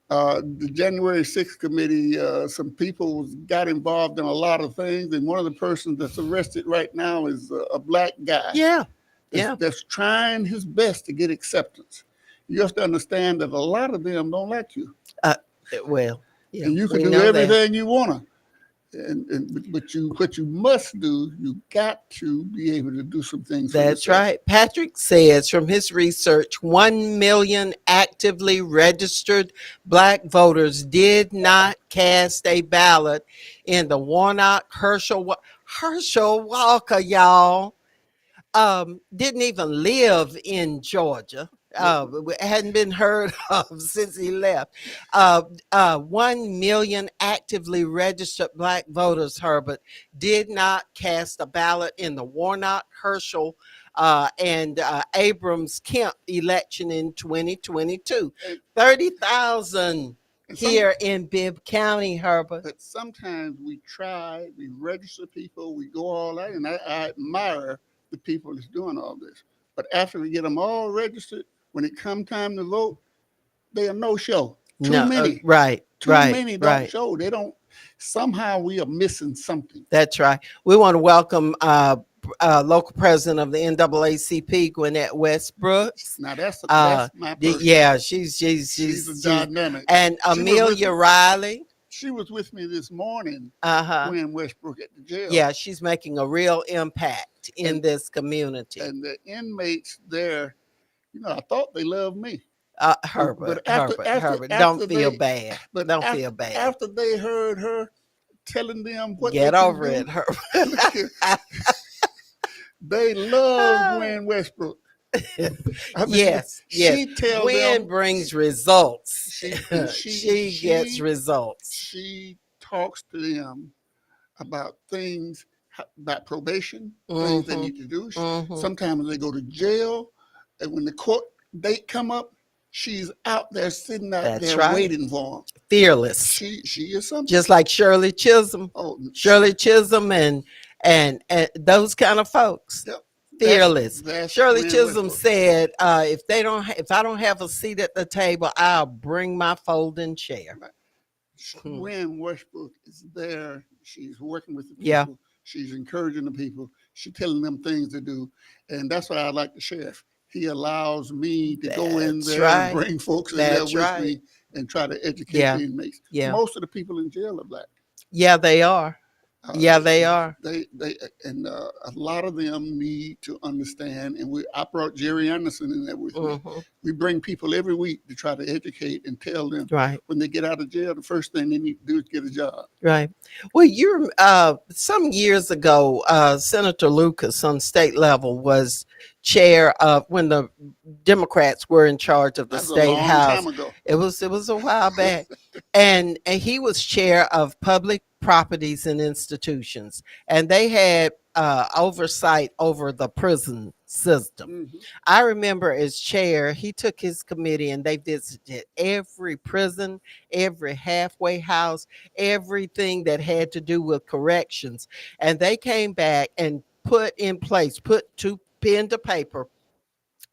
The January 6th committee, some people got involved in a lot of things. And one of the persons that's arrested right now is a black guy. Yeah. That's trying his best to get acceptance. You have to understand that a lot of them don't like you. Well, yeah, And you can we do know that. everything you want to. But what you must do, you got to be able to do some things. That's right. Patrick says from his research, 1 million actively registered black voters did not cast a ballot in the Warnock Herschel Walker, y'all. Didn't even live in Georgia. Hadn't been heard of since he left. 1 million actively registered black voters, Herbert, did not cast a ballot in the Warnock Herschel and Abrams Kemp election in 2022. And, 30,000 and here in Bibb County, Herbert. but sometimes we try, we register people, we go all that, and I admire the people that's doing all this. But after we get them all registered, when it come time to vote, they are no show. Too No, many. right, Too right, many don't right. show. They don't. Somehow we are missing something. That's right. We want to welcome local president of the NAACP, Gwinnett Westbrooks. Now that's my person. Yeah, she's a dynamic. And Amelia Riley. She was with me this morning. Uh-huh. When Westbrook at the jail. Yeah, she's making a real impact in this community. And the inmates there, I thought they loved me. Herbert, don't feel bad. But don't feel bad. After they heard her telling them what get they over do, it, Herbert. They love Gwen Westbrook. Yes. She tells Gwen them, brings results. She gets results. She talks to them about things, about probation, Mm-hmm. things they need to do. Mm-hmm. Sometimes they go to jail, and when the court date come up, she's out there sitting out there waiting for them. Fearless. She is something. Just like Shirley Chisholm. Oh, Shirley Chisholm and those kind of folks. Yep. Fearless. That's Shirley Gwen Chisholm Westbrook. said, if I don't have a seat at the table, I'll bring my folding chair. Gwen Westbrook is there. She's working with the people. Yeah. She's encouraging the people. She's telling them things to do. And that's what I like the sheriff. He allows me to go in there and bring folks in there with me and try to educate the inmates. Yeah. Most of the people in jail are black. Yeah, they are. They are. They and a lot of them need to understand. And I brought Jerry Anderson in there with me. We bring people every week to try to educate and tell them. Right. When they get out of jail, the first thing they need to do is get a job. Right. Well, you're some years ago, Senator Lucas on state level was chair of when the Democrats were in charge of the state house. Time ago. It was a while back, and he was chair of public properties and institutions, and they had oversight over the prison system. Mm-hmm. I remember as chair, he took his committee and they visited every prison, every halfway house, everything that had to do with corrections, and they came back and put pen to paper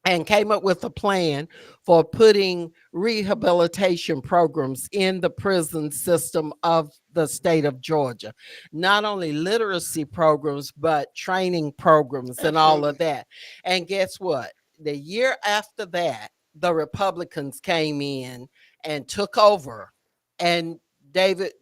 and came up with a plan for putting rehabilitation programs in the prison system of the state of Georgia. Not only literacy programs, but training programs and all of that. And guess what? The year after that, the Republicans came in and took over, and David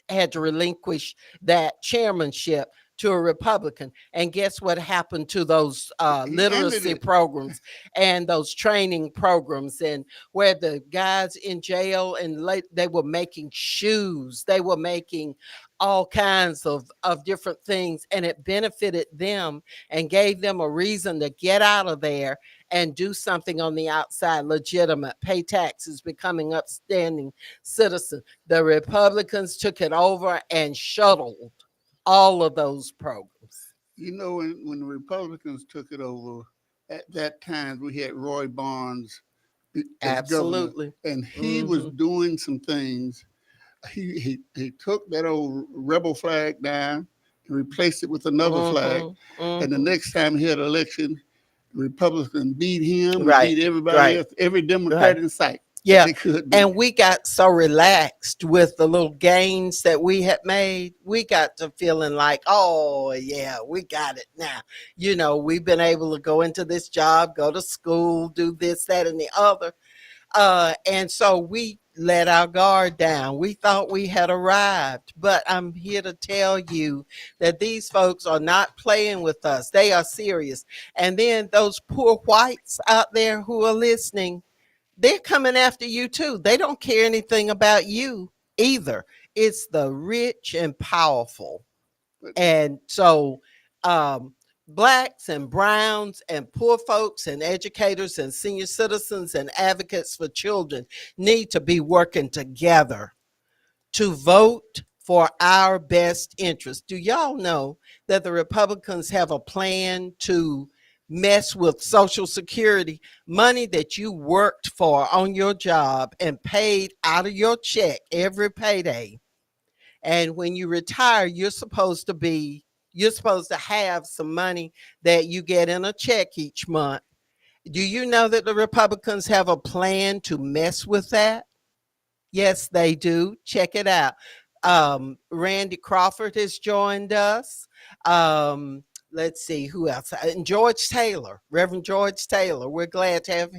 had to relinquish that chairmanship to a Republican. And guess what happened to those literacy programs and those training programs, and where the guys in jail and they were making shoes, they were making all kinds of different things, and it benefited them and gave them a reason to get out of there and do something on the outside, legitimate, pay taxes, becoming upstanding citizen. The Republicans took it over and shuttled all of those programs. When the Republicans took it over, at that time we had Roy Barnes as governor, and he was doing some things. He took that old rebel flag down and replaced it with another flag. And the next time he had an election, the Republicans beat him, beat everybody else, every Democrat in sight. Yeah, and we got so relaxed with the little gains that we had made. We got to feeling like, oh, yeah, we got it now. We've been able to go into this job, go to school, do this, that, and the other. And so we let our guard down. We thought we had arrived, but I'm here to tell you that these folks are not playing with us. They are serious. And then those poor whites out there who are listening, they're coming after you too. They don't care anything about you either. It's the rich and powerful. And so blacks and browns and poor folks and educators and senior citizens and advocates for children need to be working together to vote for our best interest. Do y'all know that the Republicans have a plan to mess with Social Security, money that you worked for on your job and paid out of your check every payday. And when you retire, you're supposed to have some money that you get in a check each month. Do you know that the Republicans have a plan to mess with that? Yes, they do. Check it out. Randy Crawford has joined us. Um, let's see who else. And George Taylor, Reverend George Taylor. We're glad to have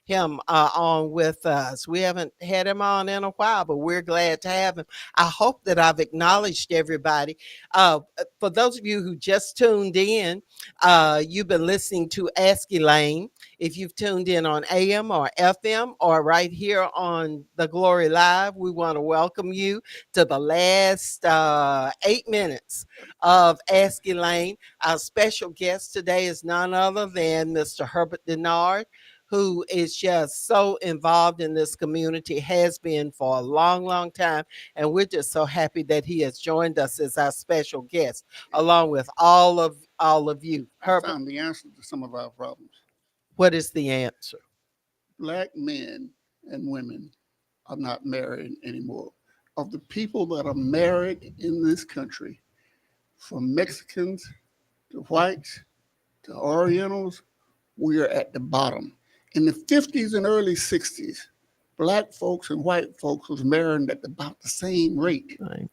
him on with us. We haven't had him on in a while, but we're glad to have him. I hope that I've acknowledged everybody. For those of you who just tuned in, you've been listening to Ask Elaine. If you've tuned in on AM or FM or right here on the Glory Live, we want to welcome you to the last 8 minutes of Ask Elaine. Our special guest today is none other than Mr. Herbert Denard, who is just so involved in this community, has been for a long, long time. And we're just so happy that he has joined us as our special guest, along with all of you. I found the answer to some of our problems. What is the answer? Black men and women are not married anymore. Of the people that are married in this country, from Mexicans to whites to Orientals, we are at the bottom. In the 50s and early 60s, black folks and white folks was marrying at about the same rate. Right.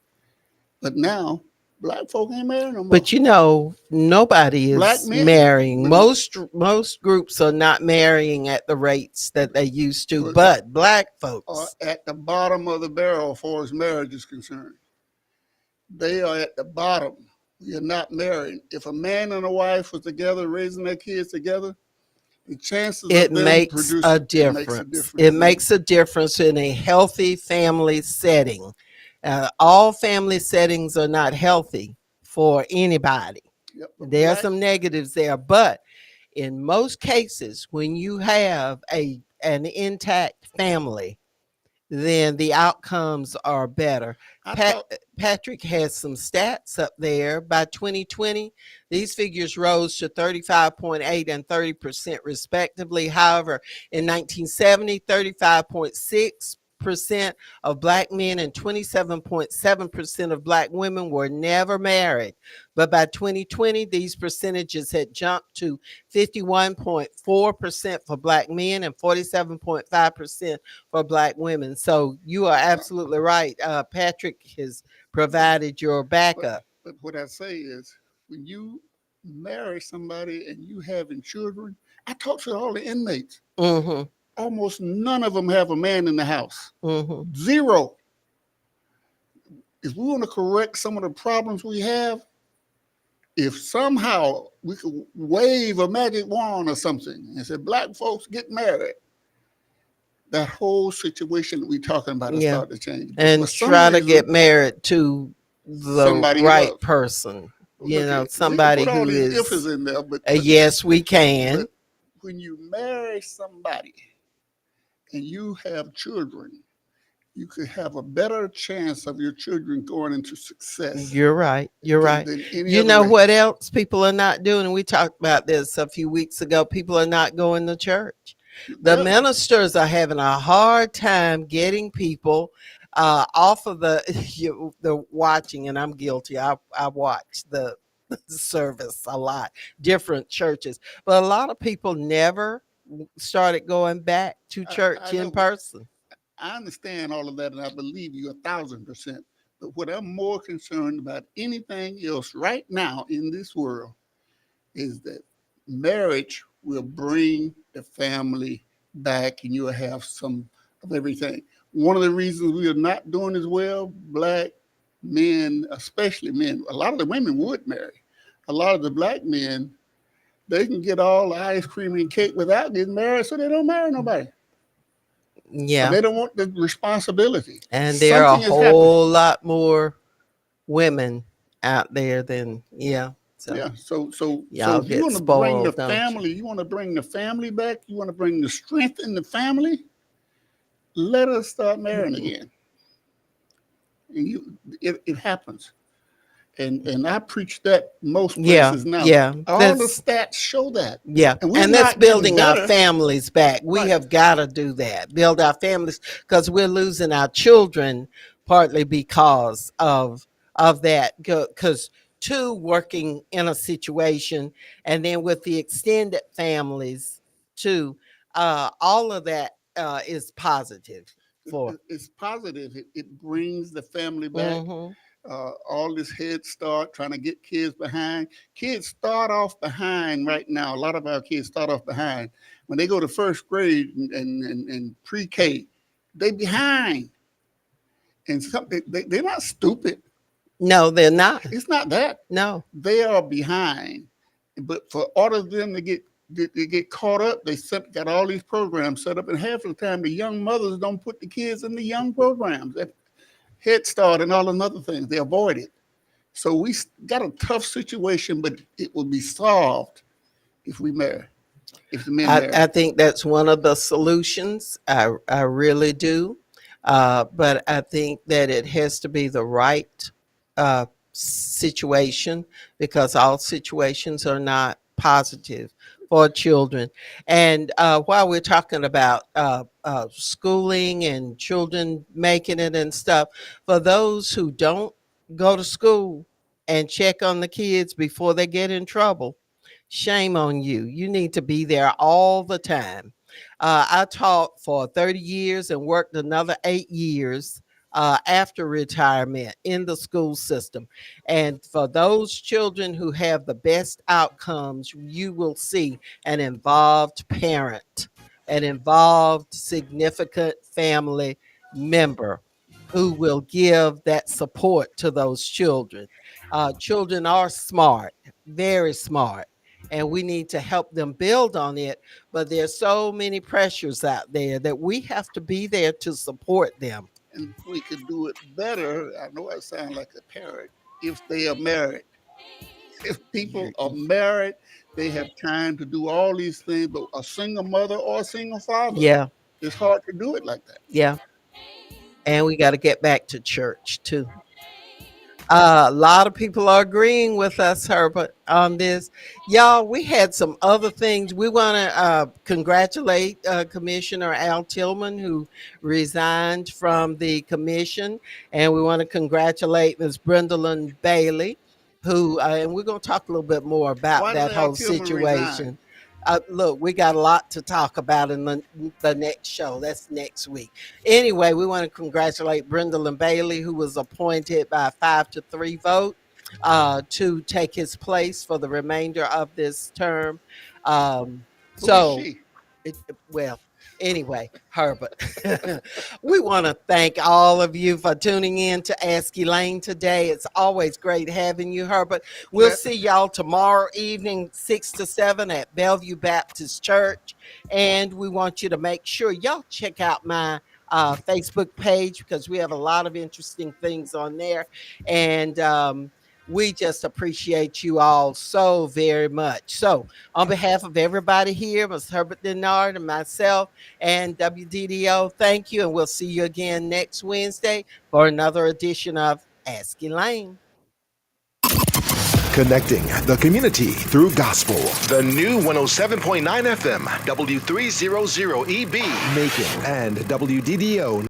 But now, black folk ain't married no more. But you know, nobody Black is men- marrying. but- Most groups are not marrying at the rates that they used to. But- But black are folks, at the bottom of the barrel as far as marriage is concerned. They are at the bottom. You're not married. If a man and a wife was together raising their kids together, the chances it of them makes producing a difference. It makes a difference in a healthy family setting. All family settings are not healthy for anybody. Yep. There are some negatives there, but in most cases, when you have an intact family, then the outcomes are better. Patrick has some stats up there. By 2020, these figures rose to 35.8 and 30% respectively. However, in 1970, 35.6% of black men and 27.7% of black women were never married. But by 2020, these percentages had jumped to 51.4% for black men and 47.5% for black women. So you are absolutely right. Patrick has provided your backup. But what I say is, when you marry somebody and you having children, I talk to all the inmates. Mm-hmm. Almost none of them have a man in the house. Mm-hmm. Zero. If we want to correct some of the problems we have, if somehow we could wave a magic wand or something and say, black folks get married, that whole situation that we're talking about will start to change. But and try to get married to the right person. You know, somebody put all who these is. ifs in there, but Yes, we can. But when you marry somebody and you have children, you could have a better chance of your children going into success. You're right. You're right. Than any You other know way. what else people are not doing? And we talked about this a few weeks ago. People are not going to church. The ministers are having a hard time getting people off of the watching, and I'm guilty. I watch the service a lot, different churches, but a lot of people never started going back to church in person. I understand all of that, and I believe you 1,000%. But what I'm more concerned about anything else right now in this world is that marriage will bring the family back, and you'll have some of everything. One of the reasons we are not doing as well, black men, especially men, a lot of the women would marry. A lot of the black men, they can get all the ice cream and cake without getting married, so they don't marry nobody. Yeah. They don't want the responsibility. And there are a whole lot more women out there than, So So y'all if you want to bring the family, you want to bring the family back, you want to bring the strength in the family, let us start marrying again. And it happens. And I preach that most Yeah, places now. yeah. All the That's stats show that. Yeah, And we're and that's not getting building our better. families back. We Right. have got to do that, build our families, because we're losing our children partly because of that. Because two, working in a situation, and then with the extended families too, all of that is positive for. It's positive. It brings the family back. Hmm. All this Head Start, trying to get kids behind. Kids start off behind right now. A lot of our kids start off behind. When they go to first grade and pre-K, they behind. And they're not stupid. No, they're not. It's not that. No. They are behind. But for order of them to get caught up, got all these programs set up. And half of the time, the young mothers don't put the kids in the young programs. Head Start and all another things. They avoid it. So we got a tough situation, but it will be solved if we marry, if the men marry. I think that's one of the solutions. I really do. But I think that it has to be the right situation, because all situations are not positive for children. And while we're talking about schooling and children making it and stuff, for those who don't go to school and check on the kids before they get in trouble, shame on you. You need to be there all the time. I taught for 30 years and worked another 8 years after retirement in the school system. And for those children who have the best outcomes, you will see an involved parent, an involved significant family member who will give that support to those children. Children are smart, very smart, and we need to help them build on it. But there's so many pressures out there that we have to be there to support them. And we could do it better. I know I sound like a parrot if they are married. If people are married, they have time to do all these things. But a single mother or a single father, Yeah, it's hard to do it like that. yeah. And we got to get back to church too. A lot of people are agreeing with us, Herbert, on this. Y'all, we had some other things. We want to congratulate Commissioner Al Tillman, who resigned from the commission. And we want to congratulate Ms. Brendolyn Bailey, who, and we're going to talk a little bit more about Why that did Al whole Tillman situation. resign? Look, we got a lot to talk about in the next show. That's next week. Anyway, we want to congratulate Brendolyn Bailey, who was appointed by a 5-3 vote to take his place for the remainder of this term. Who So, is she? well, anyway, Herbert, we want to thank all of you for tuning in to Ask Elaine today. It's always great having you, Herbert. We'll see y'all tomorrow evening, 6 to 7 at Bellevue Baptist Church. And we want you to make sure y'all check out my Facebook page, because we have a lot of interesting things on there. And we just appreciate you all so very much. So, on behalf of everybody here, Mr. Herbert Denard and myself and WDDO, thank you. And we'll see you again next Wednesday for another edition of Ask Elaine. Connecting the community through gospel. The new 107.9 FM, W300EB, Macon, and WDDO